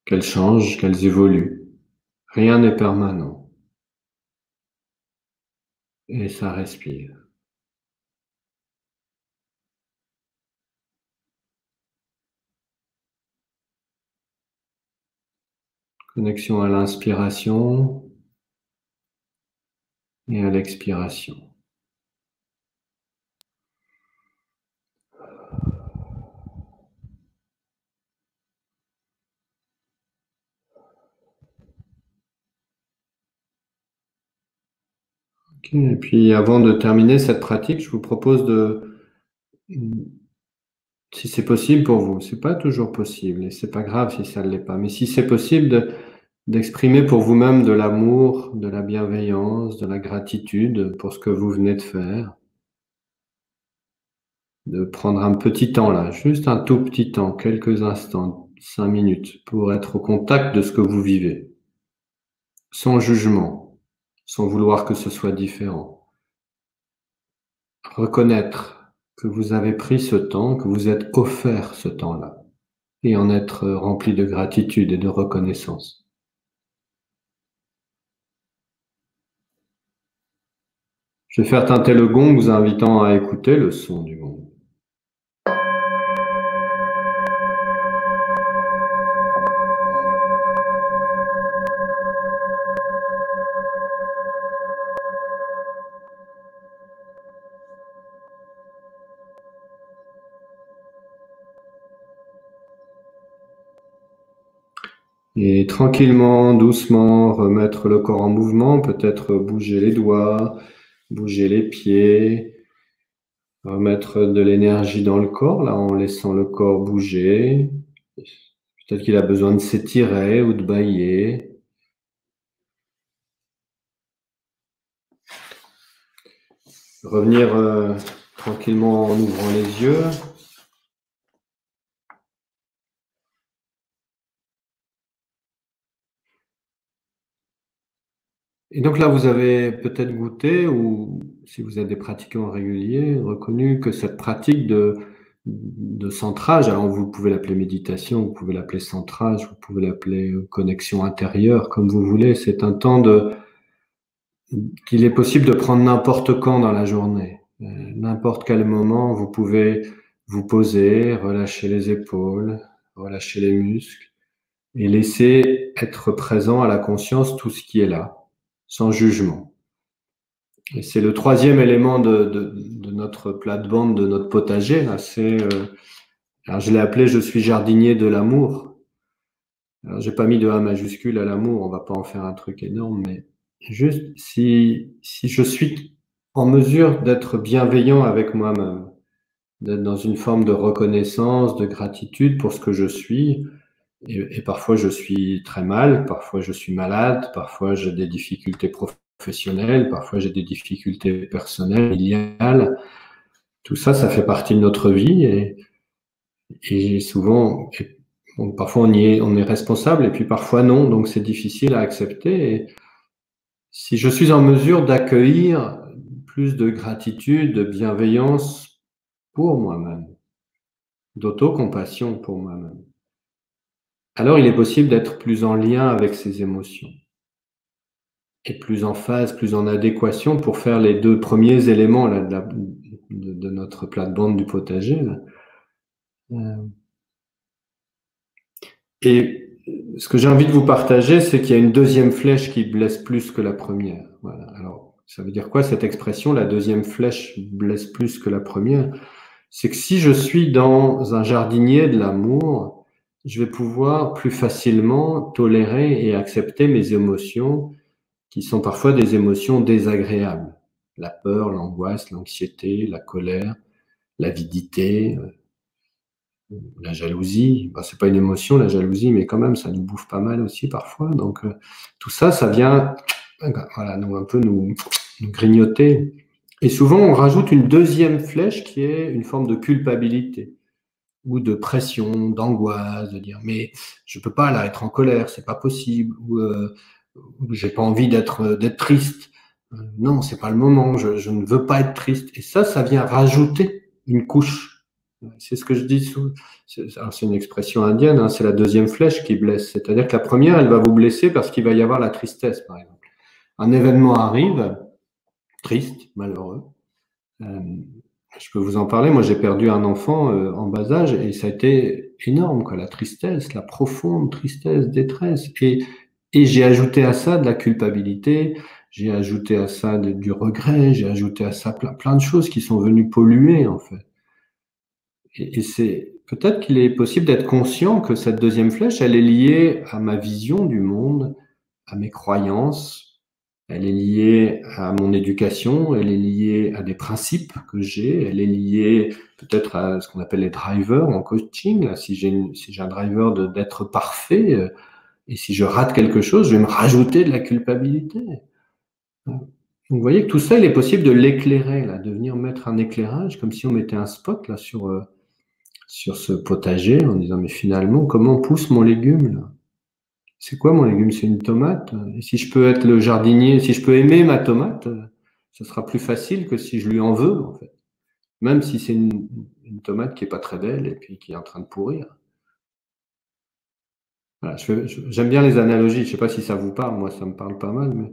qu'elles changent, qu'elles évoluent. Rien n'est permanent. Et ça respire. Connexion à l'inspiration et à l'expiration. Okay. Et puis avant de terminer cette pratique, je vous propose de, si c'est possible pour vous, c'est pas toujours possible et c'est pas grave si ça ne l'est pas, mais si c'est possible d'exprimer pour vous-même de l'amour, de la bienveillance, de la gratitude pour ce que vous venez de faire. De prendre un petit temps là, juste un tout petit temps, quelques instants, 5 minutes, pour être au contact de ce que vous vivez, sans jugement, sans vouloir que ce soit différent. Reconnaître que vous avez pris ce temps, que vous êtes offert ce temps-là, et en être rempli de gratitude et de reconnaissance. Je vais faire tinter le gong, vous invitant à écouter le son du gong. Et tranquillement, doucement, remettre le corps en mouvement, peut-être bouger les doigts, bouger les pieds, remettre de l'énergie dans le corps, là, en laissant le corps bouger. Peut-être qu'il a besoin de s'étirer ou de bâiller. Revenir tranquillement en ouvrant les yeux. Et donc là, vous avez peut-être goûté, ou si vous êtes des pratiquants réguliers, reconnu que cette pratique de centrage, alors vous pouvez l'appeler méditation, vous pouvez l'appeler centrage, vous pouvez l'appeler connexion intérieure, comme vous voulez, c'est un temps qu'il est possible de prendre n'importe quand dans la journée. N'importe quel moment, vous pouvez vous poser, relâcher les épaules, relâcher les muscles et laisser être présent à la conscience tout ce qui est là, sans jugement. Et c'est le troisième élément de notre plate-bande, de notre potager. Là, alors je l'ai appelé « Je suis jardinier de l'amour ». Alors j'ai pas mis de A majuscule à l'amour, on va pas en faire un truc énorme, mais juste si je suis en mesure d'être bienveillant avec moi-même, d'être dans une forme de reconnaissance, de gratitude pour ce que je suis, et parfois je suis très mal, parfois je suis malade, parfois j'ai des difficultés professionnelles, parfois j'ai des difficultés personnelles, familiales. Tout ça, ça fait partie de notre vie et souvent, bon, parfois on est responsable et puis parfois non, donc c'est difficile à accepter. Et si je suis en mesure d'accueillir plus de gratitude, de bienveillance pour moi-même, d'autocompassion pour moi-même. Alors il est possible d'être plus en lien avec ses émotions et plus en phase, plus en adéquation pour faire les deux premiers éléments là, de notre plate-bande du potager. Là. Et ce que j'ai envie de vous partager, c'est qu'il y a une deuxième flèche qui blesse plus que la première. Voilà. Alors, ça veut dire quoi cette expression, la deuxième flèche blesse plus que la première? C'est que si je suis dans un jardinier de l'amour, je vais pouvoir plus facilement tolérer et accepter mes émotions qui sont parfois des émotions désagréables. La peur, l'angoisse, l'anxiété, la colère, l'avidité, la jalousie. Ben, c'est pas une émotion, la jalousie, mais quand même, ça nous bouffe pas mal aussi parfois. Donc, tout ça, ça vient voilà, un peu nous grignoter. Et souvent, on rajoute une deuxième flèche qui est une forme de culpabilité ou de pression, d'angoisse, de dire mais je peux pas là être en colère, c'est pas possible, ou j'ai pas envie d'être triste. Non, c'est pas le moment, je ne veux pas être triste. Et ça vient rajouter une couche. C'est ce que je dis souvent. C'est une expression indienne, hein, c'est la deuxième flèche qui blesse. C'est-à-dire que la première, elle va vous blesser parce qu'il va y avoir la tristesse, par exemple. Un événement arrive, triste, malheureux. Je peux vous en parler. Moi, j'ai perdu un enfant en bas âge et ça a été énorme, quoi. La tristesse, la profonde tristesse, détresse. Et j'ai ajouté à ça de la culpabilité, j'ai ajouté à ça du regret, j'ai ajouté à ça plein de choses qui sont venues polluer, en fait. Et c'est peut-être qu'il est possible d'être conscient que cette deuxième flèche, elle est liée à ma vision du monde, à mes croyances, elle est liée à mon éducation, elle est liée à des principes que j'ai, elle est liée peut-être à ce qu'on appelle les drivers en coaching. Là, si j'ai un driver d'être parfait, et si je rate quelque chose, je vais me rajouter de la culpabilité. Donc, vous voyez que tout ça, il est possible de l'éclairer, là, de venir mettre un éclairage, comme si on mettait un spot là sur ce potager, en disant mais finalement, comment pousse mon légume là? C'est quoi mon légume? C'est une tomate. Et si je peux être le jardinier, si je peux aimer ma tomate, ce sera plus facile que si je lui en veux, en fait. Même si c'est une tomate qui est pas très belle et puis qui est en train de pourrir. Voilà, j'aime bien les analogies. Je sais pas si ça vous parle. Moi, ça me parle pas mal. Mais...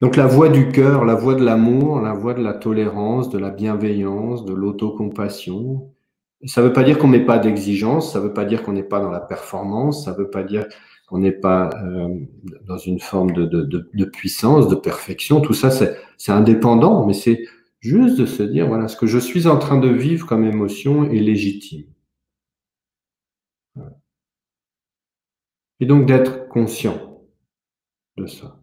Donc, la voix du cœur, la voix de l'amour, la voix de la tolérance, de la bienveillance, de l'autocompassion. Ça veut pas dire qu'on met pas d'exigence. Ça veut pas dire qu'on n'est pas dans la performance. Ça veut pas dire qu'on n'est pas dans une forme de puissance, de perfection. Tout ça, c'est indépendant, mais c'est juste de se dire, voilà, ce que je suis en train de vivre comme émotion est légitime. Voilà. Et donc d'être conscient de ça.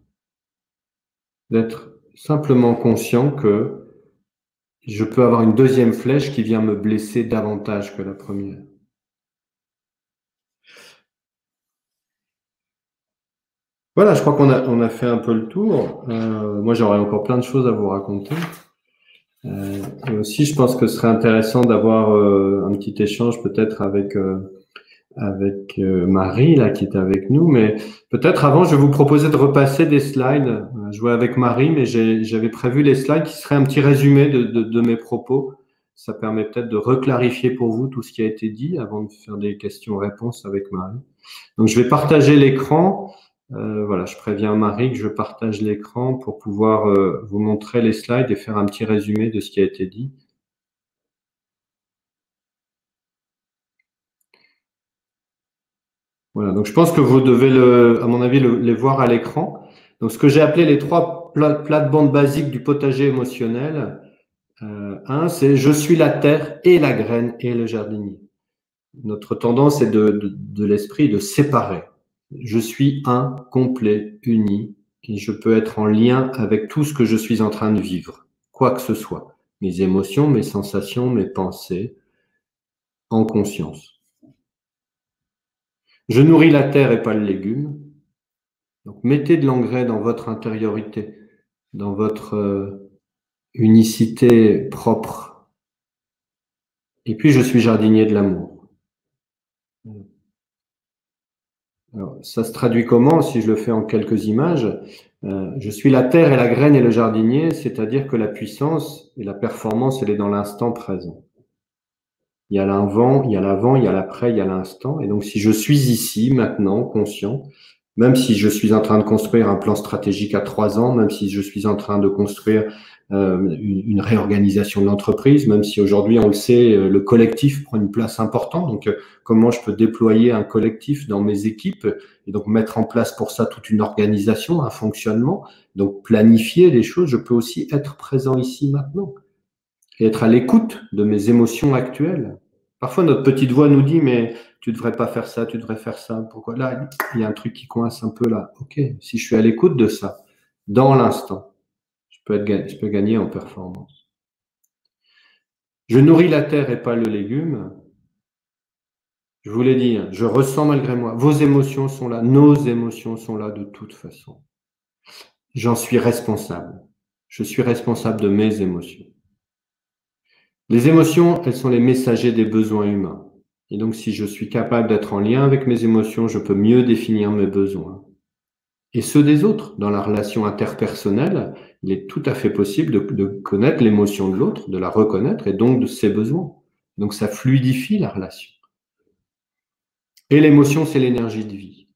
D'être simplement conscient que je peux avoir une deuxième flèche qui vient me blesser davantage que la première. Voilà, je crois qu'on a fait un peu le tour. Moi, j'aurais encore plein de choses à vous raconter. Et aussi, je pense que ce serait intéressant d'avoir un petit échange peut-être avec Marie là qui est avec nous. Mais peut-être avant, je vais vous proposer de repasser des slides. Je vois avec Marie, mais j'avais prévu les slides qui seraient un petit résumé de mes propos. Ça permet peut-être de reclarifier pour vous tout ce qui a été dit avant de faire des questions-réponses avec Marie. Donc, je vais partager l'écran. Voilà, je préviens Marie que je partage l'écran pour pouvoir vous montrer les slides et faire un petit résumé de ce qui a été dit. Voilà, donc je pense que vous devez, à mon avis, les voir à l'écran. Donc, ce que j'ai appelé les trois plates-bandes basiques du potager émotionnel. Un, c'est « Je suis la terre et la graine et le jardinier ». Notre tendance est de l'esprit de séparer. Je suis un, complet, uni, et je peux être en lien avec tout ce que je suis en train de vivre, quoi que ce soit. Mes émotions, mes sensations, mes pensées, en conscience. Je nourris la terre et pas le légume. Donc, mettez de l'engrais dans votre intériorité, dans votre unicité propre. Et puis, je suis jardinier de l'amour. Alors, ça se traduit comment, si je le fais en quelques images? Je suis la terre et la graine et le jardinier, c'est-à-dire que la puissance et la performance, elle est dans l'instant présent. Il y a l'avant, il y a l'après, il y a l'instant. Et donc, si je suis ici, maintenant, conscient, même si je suis en train de construire un plan stratégique à 3 ans, même si je suis en train de construire une réorganisation de l'entreprise, même si aujourd'hui, on le sait, le collectif prend une place importante. Donc, comment je peux déployer un collectif dans mes équipes et donc mettre en place pour ça toute une organisation, un fonctionnement, donc planifier les choses. Je peux aussi être présent ici, maintenant et être à l'écoute de mes émotions actuelles. Parfois, notre petite voix nous dit, mais tu devrais pas faire ça, tu devrais faire ça. Pourquoi? Là, il y a un truc qui coince un peu là. Ok, si je suis à l'écoute de ça, dans l'instant, je peux gagner en performance. Je nourris la terre et pas le légume. Je vous l'ai dit, je ressens malgré moi. Vos émotions sont là, nos émotions sont là de toute façon. J'en suis responsable. Je suis responsable de mes émotions. Les émotions, elles sont les messagers des besoins humains. Et donc, si je suis capable d'être en lien avec mes émotions, je peux mieux définir mes besoins. Et ceux des autres, dans la relation interpersonnelle, il est tout à fait possible de connaître l'émotion de l'autre, de la reconnaître et donc de ses besoins. Donc, ça fluidifie la relation. Et l'émotion, c'est l'énergie de vie.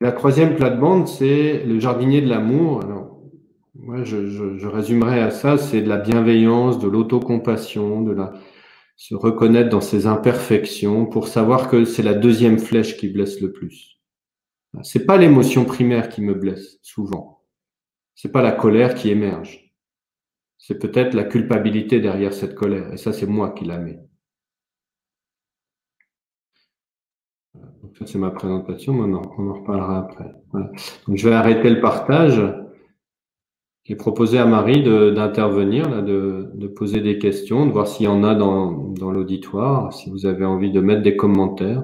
La troisième plate-bande, c'est le jardinier de l'amour. Alors, moi, je résumerais à ça, c'est de la bienveillance, de l'autocompassion, se reconnaître dans ses imperfections pour savoir que c'est la deuxième flèche qui blesse le plus. C'est pas l'émotion primaire qui me blesse, souvent. C'est pas la colère qui émerge. C'est peut-être la culpabilité derrière cette colère. Et ça, c'est moi qui la mets. Donc ça, c'est ma présentation. Maintenant, on en reparlera après. Voilà. Donc, je vais arrêter le partage et proposer à Marie d'intervenir, de poser des questions, de voir s'il y en a dans l'auditoire, si vous avez envie de mettre des commentaires.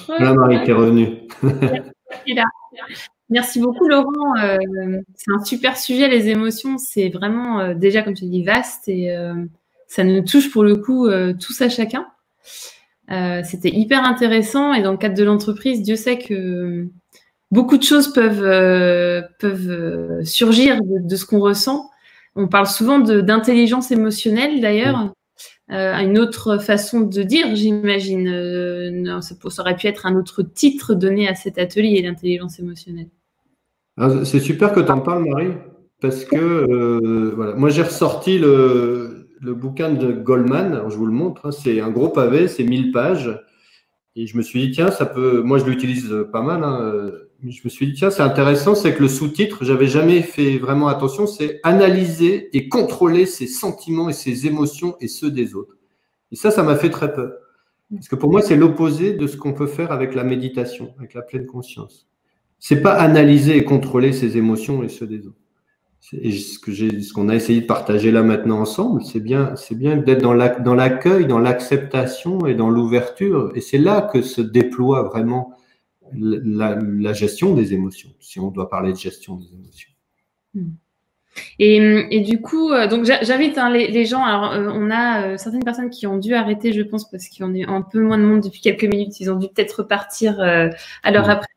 Voilà Marie, t'es revenue. Merci beaucoup Laurent. C'est un super sujet, les émotions. C'est vraiment déjà, comme tu dis, vaste et ça nous touche pour le coup tous à chacun. C'était hyper intéressant et dans le cadre de l'entreprise, Dieu sait que beaucoup de choses peuvent surgir de ce qu'on ressent. On parle souvent d'intelligence émotionnelle d'ailleurs. Une autre façon de dire, j'imagine. Ça aurait pu être un autre titre donné à cet atelier, l'intelligence émotionnelle. C'est super que tu en parles, Marie, parce que voilà. Moi, j'ai ressorti le bouquin de Goleman. Alors, je vous le montre. Hein, c'est un gros pavé, c'est 1000 pages. Et je me suis dit, tiens, ça peut. Moi, je l'utilise pas mal. Hein, je me suis dit, tiens, c'est intéressant, c'est que le sous-titre, j'avais jamais fait vraiment attention, c'est analyser et contrôler ses sentiments et ses émotions et ceux des autres. Et ça m'a fait très peur. Parce que pour moi, c'est l'opposé de ce qu'on peut faire avec la méditation, avec la pleine conscience. C'est pas analyser et contrôler ses émotions et ceux des autres. Et ce qu'on a essayé de partager là maintenant ensemble, c'est bien d'être dans l'accueil, dans l'acceptation et dans l'ouverture. Et c'est là que se déploie vraiment la gestion des émotions, si on doit parler de gestion des émotions. Et du coup, donc j'invite les gens. Alors, on a certaines personnes qui ont dû arrêter, je pense, parce qu'il y en a un peu moins de monde depuis quelques minutes. Ils ont dû peut-être repartir à leur après-midi.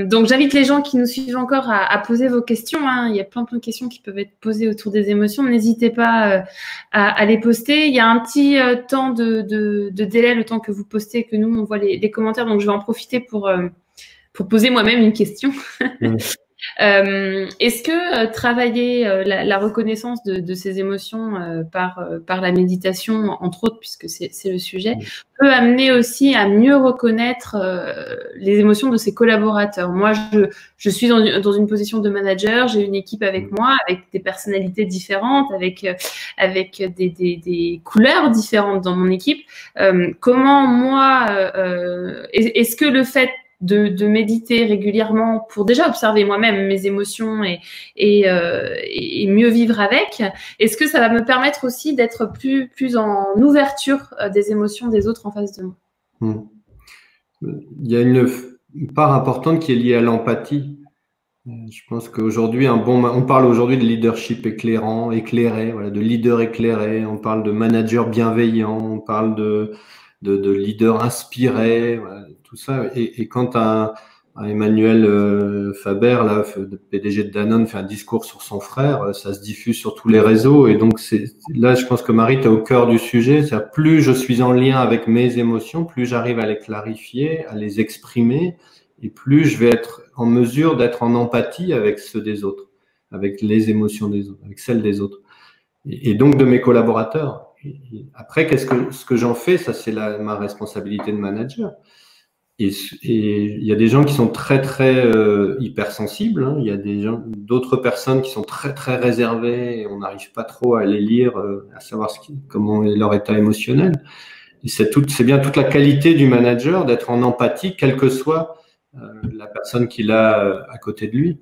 Donc, j'invite les gens qui nous suivent encore à poser vos questions. Hein. Il y a plein de questions qui peuvent être posées autour des émotions. N'hésitez pas à les poster. Il y a un petit temps de délai, le temps que vous postez, que nous on voit les commentaires. Donc, je vais en profiter pour poser moi-même une question. Est-ce que travailler la reconnaissance de ces émotions par la méditation, entre autres, puisque c'est le sujet, peut amener aussi à mieux reconnaître les émotions de ses collaborateurs? Moi, je suis dans une position de manager, j'ai une équipe avec moi, avec des personnalités différentes, avec des couleurs différentes dans mon équipe. Comment moi, est-ce que le fait de méditer régulièrement pour déjà observer moi-même mes émotions et mieux vivre avec, est-ce que ça va me permettre aussi d'être plus en ouverture des émotions des autres en face de moi? Il y a une part importante qui est liée à l'empathie. Je pense qu'aujourd'hui, on parle aujourd'hui de leadership éclairé, voilà, de leader éclairé, on parle de manager bienveillant, on parle de leader inspiré, voilà, tout ça. Et quand un Emmanuel Faber, là, le PDG de Danone, fait un discours sur son frère, ça se diffuse sur tous les réseaux. Et donc, là, je pense que Marie, tu es au cœur du sujet. C'est-à-dire, plus je suis en lien avec mes émotions, plus j'arrive à les clarifier, à les exprimer, et plus je vais être en mesure d'être en empathie avec ceux des autres, avec les émotions des autres, avec celles des autres. Et donc de mes collaborateurs. Et après, ce que j'en fais, ça c'est ma responsabilité de manager. Et il y a des gens qui sont très hypersensibles, hein. Il y a d'autres personnes qui sont très réservées et on n'arrive pas trop à les lire, à savoir comment est leur état émotionnel. Et c'est bien toute la qualité du manager d'être en empathie, quelle que soit la personne qu'il a à côté de lui.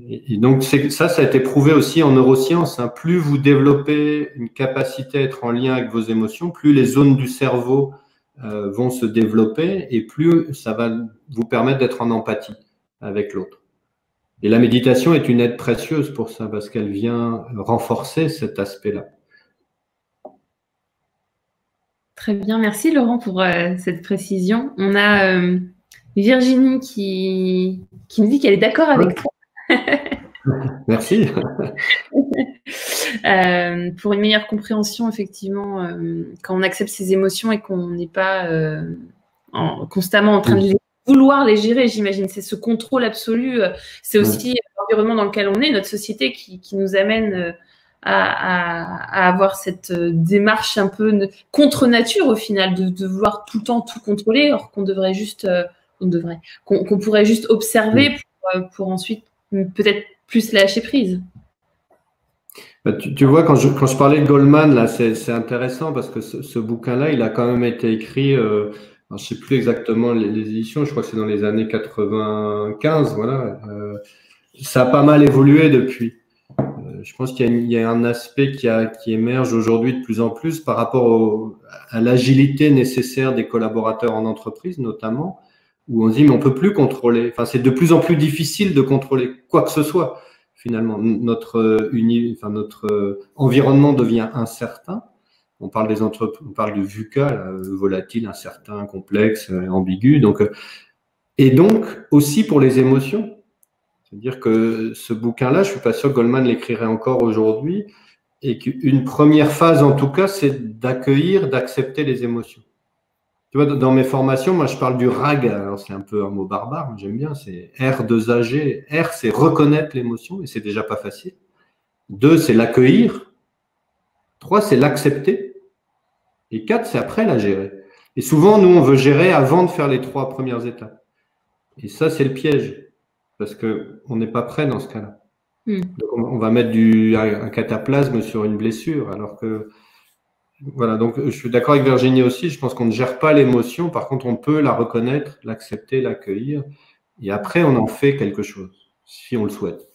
Et donc, ça a été prouvé aussi en neurosciences, hein. Plus vous développez une capacité à être en lien avec vos émotions, plus les zones du cerveau vont se développer et plus ça va vous permettre d'être en empathie avec l'autre. Et la méditation est une aide précieuse pour ça parce qu'elle vient renforcer cet aspect-là. Très bien, merci Laurent pour cette précision. On a Virginie qui nous dit qu'elle est d'accord avec toi. Merci. Pour une meilleure compréhension, effectivement, quand on accepte ses émotions et qu'on n'est pas constamment en train de vouloir les gérer, j'imagine, c'est ce contrôle absolu. C'est aussi l'environnement dans lequel on est, notre société qui nous amène à avoir cette démarche un peu contre nature au final, de vouloir tout le temps tout contrôler, alors qu'on devrait juste, qu'on pourrait juste observer pour ensuite peut-être plus lâcher prise. Tu vois, quand je parlais de Goldman, là, c'est intéressant parce que ce bouquin-là, il a quand même été écrit, alors je sais plus exactement les éditions, je crois que c'est dans les années 95, voilà. Ça a pas mal évolué depuis. Je pense qu'il y a un aspect qui émerge aujourd'hui de plus en plus par rapport à l'agilité nécessaire des collaborateurs en entreprise, notamment, où on se dit, mais on peut plus contrôler. Enfin, c'est de plus en plus difficile de contrôler quoi que ce soit. Finalement, notre environnement devient incertain. On parle on parle de VUCA, là, volatile, incertain, complexe, ambigu. Et donc aussi pour les émotions. C'est-à-dire que ce bouquin-là, je suis pas sûr que Goldman l'écrirait encore aujourd'hui, et qu'une première phase, en tout cas, c'est d'accueillir, d'accepter les émotions. Tu vois, dans mes formations, moi, je parle du RAG. Alors, c'est un peu un mot barbare, mais j'aime bien. C'est R2AG. R, c'est reconnaître l'émotion, et c'est déjà pas facile. 2, c'est l'accueillir. 3, c'est l'accepter. Et 4, c'est après la gérer. Et souvent, nous, on veut gérer avant de faire les 3 premières étapes. Et ça, c'est le piège. Parce qu'on n'est pas prêt dans ce cas-là. Donc, on va mettre un cataplasme sur une blessure, alors que voilà. Donc, je suis d'accord avec Virginie aussi. Je pense qu'on ne gère pas l'émotion. Par contre, on peut la reconnaître, l'accepter, l'accueillir, et après, on en fait quelque chose, si on le souhaite.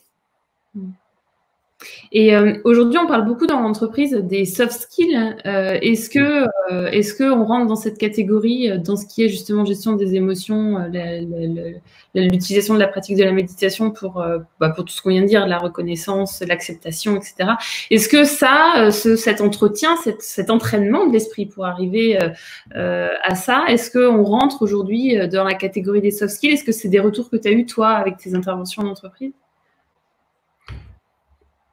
Et aujourd'hui, on parle beaucoup dans l'entreprise des soft skills. Est-ce que on rentre dans cette catégorie, dans ce qui est justement gestion des émotions, l'utilisation de la pratique de la méditation pour tout ce qu'on vient de dire, la reconnaissance, l'acceptation, etc. Est-ce que cet entretien, cet entraînement de l'esprit pour arriver à ça, est-ce qu'on rentre aujourd'hui dans la catégorie des soft skills? Est-ce que c'est des retours que tu as eu, toi, avec tes interventions en entreprise?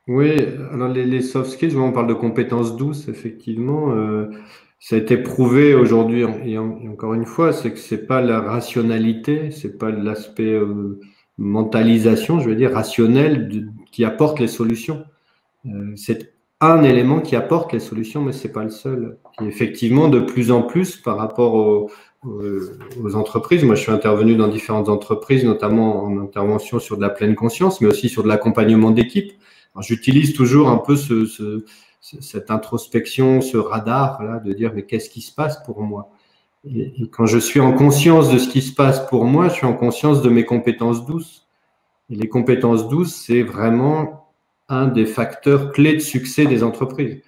Oui, alors les soft skills, on parle de compétences douces, effectivement. Ça a été prouvé aujourd'hui, et encore une fois, c'est que c'est pas la rationalité, c'est pas l'aspect mentalisation, je veux dire, rationnel qui apporte les solutions. C'est un élément qui apporte les solutions, mais c'est pas le seul. Et effectivement, de plus en plus, par rapport aux entreprises, moi je suis intervenu dans différentes entreprises, notamment en intervention sur de la pleine conscience, mais aussi sur de l'accompagnement d'équipe. J'utilise toujours un peu cette introspection, ce radar là, de dire mais qu'est-ce qui se passe pour moi? Et quand je suis en conscience de ce qui se passe pour moi, je suis en conscience de mes compétences douces. Et les compétences douces, c'est vraiment un des facteurs clés de succès des entreprises.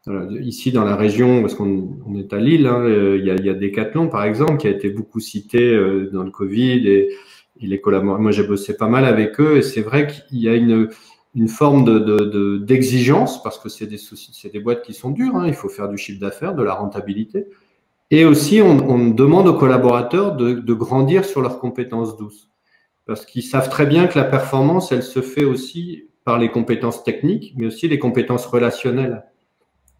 Alors, ici, dans la région, parce qu'on est à Lille, hein, il y a Decathlon, par exemple, qui a été beaucoup cité dans le Covid, et les collaborateurs. Moi, j'ai bossé pas mal avec eux, et c'est vrai qu'il y a une forme d'exigence, parce que c'est des boîtes qui sont dures, hein, il faut faire du chiffre d'affaires, de la rentabilité. Et aussi, on demande aux collaborateurs de grandir sur leurs compétences douces. Parce qu'ils savent très bien que la performance, elle se fait aussi par les compétences techniques, mais aussi les compétences relationnelles.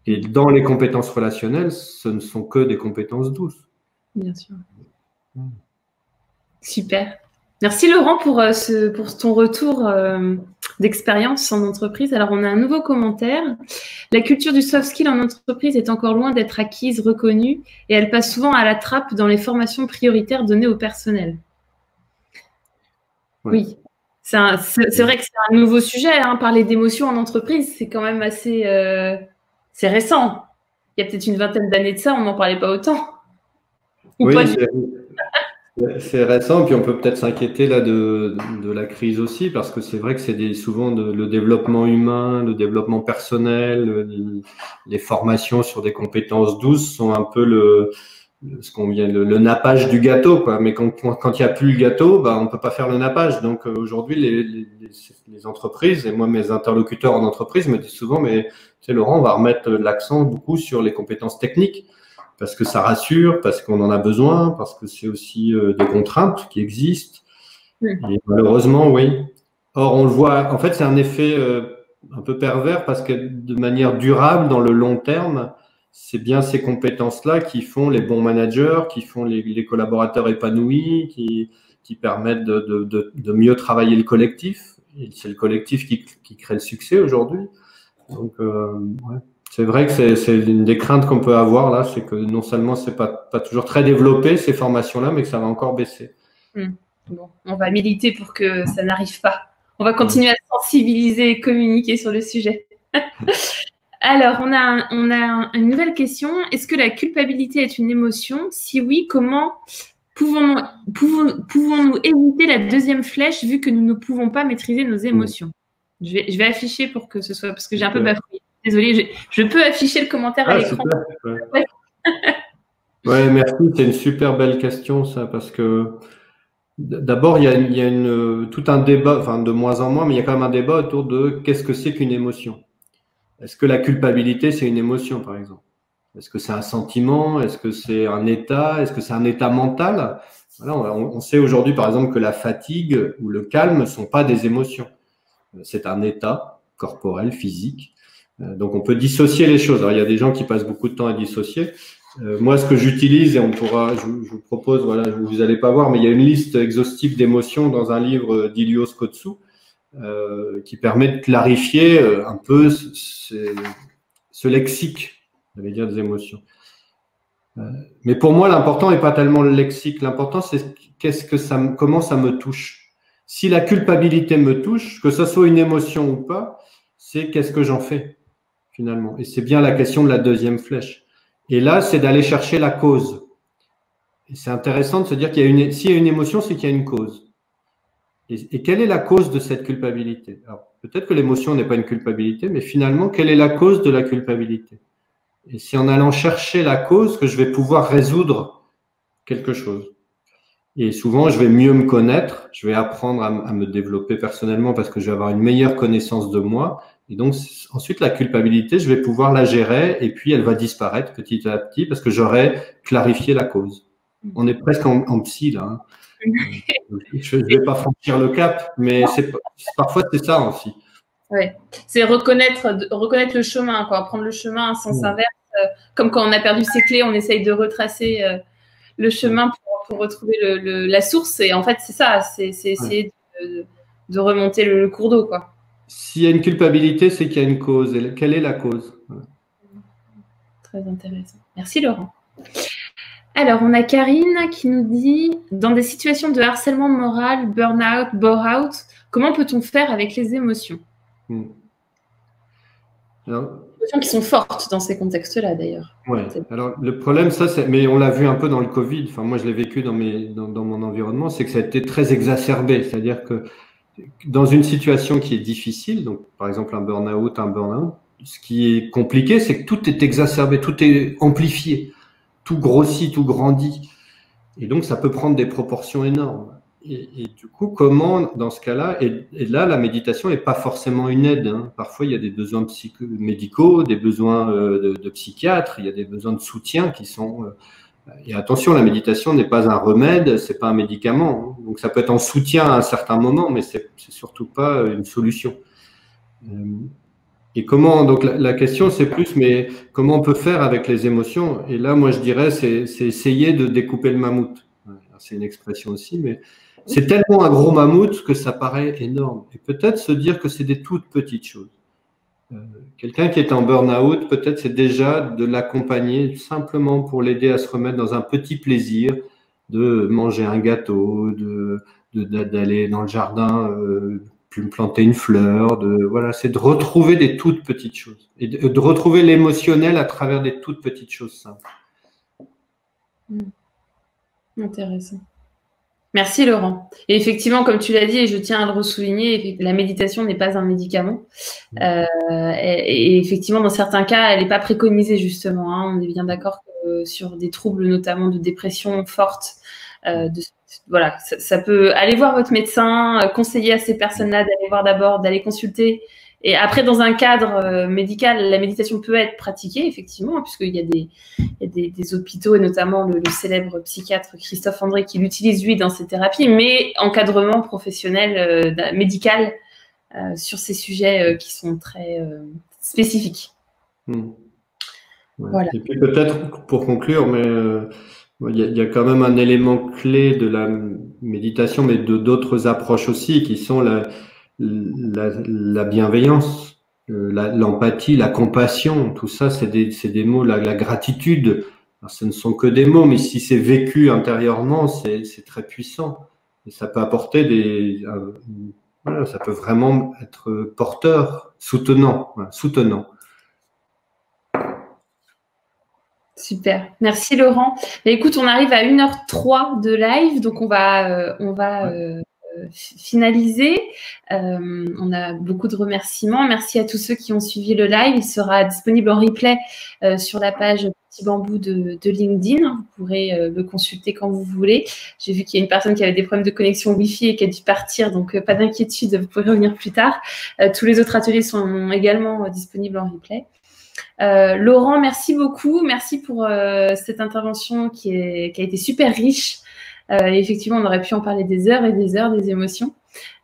Et dans les compétences relationnelles, ce ne sont que des compétences douces. Bien sûr. Super. Merci Laurent pour ton retour d'expérience en entreprise. Alors, on a un nouveau commentaire. La culture du soft skill en entreprise est encore loin d'être acquise, reconnue, et elle passe souvent à la trappe dans les formations prioritaires données au personnel. Ouais. Oui, c'est vrai que c'est un nouveau sujet. Hein. Parler d'émotions en entreprise, c'est quand même assez... c'est récent. Il y a peut-être une vingtaine d'années de ça, on n'en parlait pas autant. Ou oui, c'est récent, puis on peut peut-être s'inquiéter là de la crise aussi, parce que c'est vrai que c'est souvent le développement humain, le développement personnel, les formations sur des compétences douces sont un peu le nappage du gâteau, quoi. Mais quand il n'y a plus le gâteau, bah, on peut pas faire le nappage. Donc aujourd'hui, les entreprises, et moi mes interlocuteurs en entreprise me disent souvent, mais tu sais Laurent, on va remettre l'accent beaucoup sur les compétences techniques. Parce que ça rassure, parce qu'on en a besoin, parce que c'est aussi des contraintes qui existent. Et malheureusement, oui. Or, on le voit, en fait, c'est un effet un peu pervers parce que de manière durable, dans le long terme, c'est bien ces compétences-là qui font les bons managers, qui font les collaborateurs épanouis, qui permettent de mieux travailler le collectif. Et c'est le collectif qui crée le succès aujourd'hui. Donc, ouais. C'est vrai que c'est une des craintes qu'on peut avoir là, c'est que non seulement c'est pas toujours très développé ces formations-là, mais que ça va encore baisser. Bon, on va militer pour que ça n'arrive pas. On va continuer à sensibiliser et communiquer sur le sujet. Alors, on a une nouvelle question. Est-ce que la culpabilité est une émotion? Si oui, comment pouvons-nous éviter la deuxième flèche vu que nous ne pouvons pas maîtriser nos émotions? Je vais afficher pour que ce soit, parce que j'ai un peu bafouillé. Désolée, je peux afficher le commentaire à l'écran. Ouais, merci. C'est une super belle question, ça, parce que d'abord, il y a tout un débat, enfin de moins en moins, mais il y a quand même un débat autour de qu'est-ce que c'est qu'une émotion. Est-ce que la culpabilité, c'est une émotion, par exemple? Est-ce que c'est un sentiment? Est-ce que c'est un état? Est-ce que c'est un état mental? Voilà, on sait aujourd'hui, par exemple, que la fatigue ou le calme ne sont pas des émotions. C'est un état corporel, physique. Donc, on peut dissocier les choses. Alors, il y a des gens qui passent beaucoup de temps à dissocier. Moi, ce que j'utilise, et je vous propose, voilà, vous n'allez pas voir, mais il y a une liste exhaustive d'émotions dans un livre d'Ilios Kotsu qui permet de clarifier un peu ce lexique, j'allais dire, des émotions. Mais pour moi, l'important n'est pas tellement le lexique. L'important, c'est comment ça me touche. Si la culpabilité me touche, que ce soit une émotion ou pas, c'est qu'est-ce que j'en fais finalement. Et c'est bien la question de la deuxième flèche. Et là, c'est d'aller chercher la cause. Et c'est intéressant de se dire s'il y a une émotion, c'est qu'il y a une cause. Et quelle est la cause de cette culpabilité? Alors, peut-être que l'émotion n'est pas une culpabilité, mais finalement, quelle est la cause de la culpabilité? Et c'est en allant chercher la cause que je vais pouvoir résoudre quelque chose. Et souvent, je vais mieux me connaître, je vais apprendre à me développer personnellement parce que je vais avoir une meilleure connaissance de moi. Et donc, ensuite, la culpabilité, je vais pouvoir la gérer et puis elle va disparaître petit à petit parce que j'aurai clarifié la cause. On est presque en psy, là. Hein. Je ne vais pas franchir le cap, mais parfois, c'est ça aussi. Oui, c'est reconnaître le chemin, quoi, prendre le chemin à sens inverse. Comme quand on a perdu ses clés, on essaye de retracer le chemin pour retrouver la source. Et en fait, c'est ça, c'est essayer de remonter le cours d'eau, quoi. S'il y a une culpabilité, c'est qu'il y a une cause. Et quelle est la cause? Très intéressant. Merci Laurent. Alors, on a Karine qui nous dit « Dans des situations de harcèlement moral, burn-out, bore-out, comment peut-on faire avec les émotions ?» Alors, émotions qui sont fortes dans ces contextes-là, d'ailleurs. Oui. Alors, le problème, mais on l'a vu un peu dans le Covid, enfin, moi, je l'ai vécu dans mon environnement, c'est que ça a été très exacerbé. C'est-à-dire que dans une situation qui est difficile, donc par exemple un burn-out, ce qui est compliqué, c'est que tout est exacerbé, tout est amplifié, tout grossit, tout grandit. Et donc, ça peut prendre des proportions énormes. Et du coup, comment, dans ce cas-là, et là, la méditation n'est pas forcément une aide. Hein. Parfois, il y a des besoins médicaux, des besoins de psychiatres, il y a des besoins de soutien qui sont Et attention, la méditation n'est pas un remède, c'est pas un médicament. Donc ça peut être en soutien à un certain moment, mais c'est surtout pas une solution. Et comment, donc la question c'est plus, mais comment on peut faire avec les émotions? Et là, moi je dirais, c'est essayer de découper le mammouth. C'est une expression aussi, mais c'est tellement un gros mammouth que ça paraît énorme. Et peut-être se dire que c'est des toutes petites choses. Quelqu'un qui est en burn-out, peut-être c'est déjà de l'accompagner simplement pour l'aider à se remettre dans un petit plaisir, de manger un gâteau, d'aller dans le jardin, planter une fleur, voilà, c'est de retrouver des toutes petites choses et de retrouver l'émotionnel à travers des toutes petites choses simples. Intéressant. Merci Laurent. Et effectivement, comme tu l'as dit, et je tiens à le ressouligner, la méditation n'est pas un médicament. Et effectivement, dans certains cas, elle n'est pas préconisée justement. Hein. On est bien d'accord que sur des troubles, notamment de dépression forte, voilà, ça peut aller voir votre médecin, conseiller à ces personnes-là d'aller voir d'abord, d'aller consulter. Et après, dans un cadre médical, la méditation peut être pratiquée, effectivement, puisqu'il y a des hôpitaux, et notamment le célèbre psychiatre Christophe André qui l'utilise, lui, dans ses thérapies, mais encadrement professionnel, médical, sur ces sujets qui sont très spécifiques. Ouais. Voilà. Et puis peut-être, pour conclure, mais il y a quand même un élément clé de la méditation, mais d'autres approches aussi, qui sont la bienveillance, l'empathie, la compassion, tout ça, c'est des mots, la gratitude. Alors, ce ne sont que des mots, mais si c'est vécu intérieurement, c'est très puissant. Et ça peut apporter voilà, ça peut vraiment être porteur, soutenant, voilà, soutenant. Super, merci Laurent. Mais écoute, on arrive à 1h03 de live, donc on va finaliser. On a beaucoup de remerciements. Merci à tous ceux qui ont suivi le live. Il sera disponible en replay sur la page Petit Bambou de LinkedIn. Vous pourrez le consulter quand vous voulez. J'ai vu qu'il y a une personne qui avait des problèmes de connexion Wi-Fi et qui a dû partir, donc pas d'inquiétude, vous pourrez revenir plus tard. Tous les autres ateliers sont également disponibles en replay. Laurent, merci beaucoup. Merci pour cette intervention qui a été super riche. Et effectivement, on aurait pu en parler des heures et des heures, des émotions.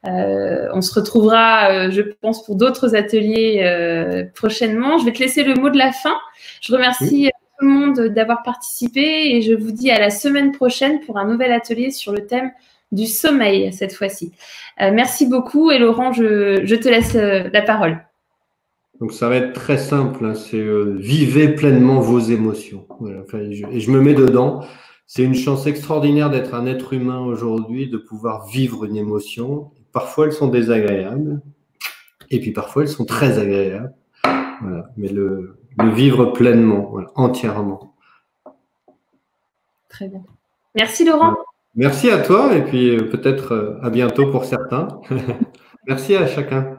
On se retrouvera, je pense, pour d'autres ateliers prochainement. Je vais te laisser le mot de la fin. Je remercie tout le monde d'avoir participé et je vous dis à la semaine prochaine pour un nouvel atelier sur le thème du sommeil cette fois-ci. Merci beaucoup et Laurent, je te laisse la parole. Donc ça va être très simple, hein, c'est vivez pleinement vos émotions. Voilà, et je me mets dedans. C'est une chance extraordinaire d'être un être humain aujourd'hui, de pouvoir vivre une émotion. Parfois elles sont désagréables, et puis parfois elles sont très agréables. Voilà, mais le vivre pleinement, voilà, entièrement. Très bien. Merci Laurent. Merci à toi, et puis peut-être à bientôt pour certains. Merci à chacun.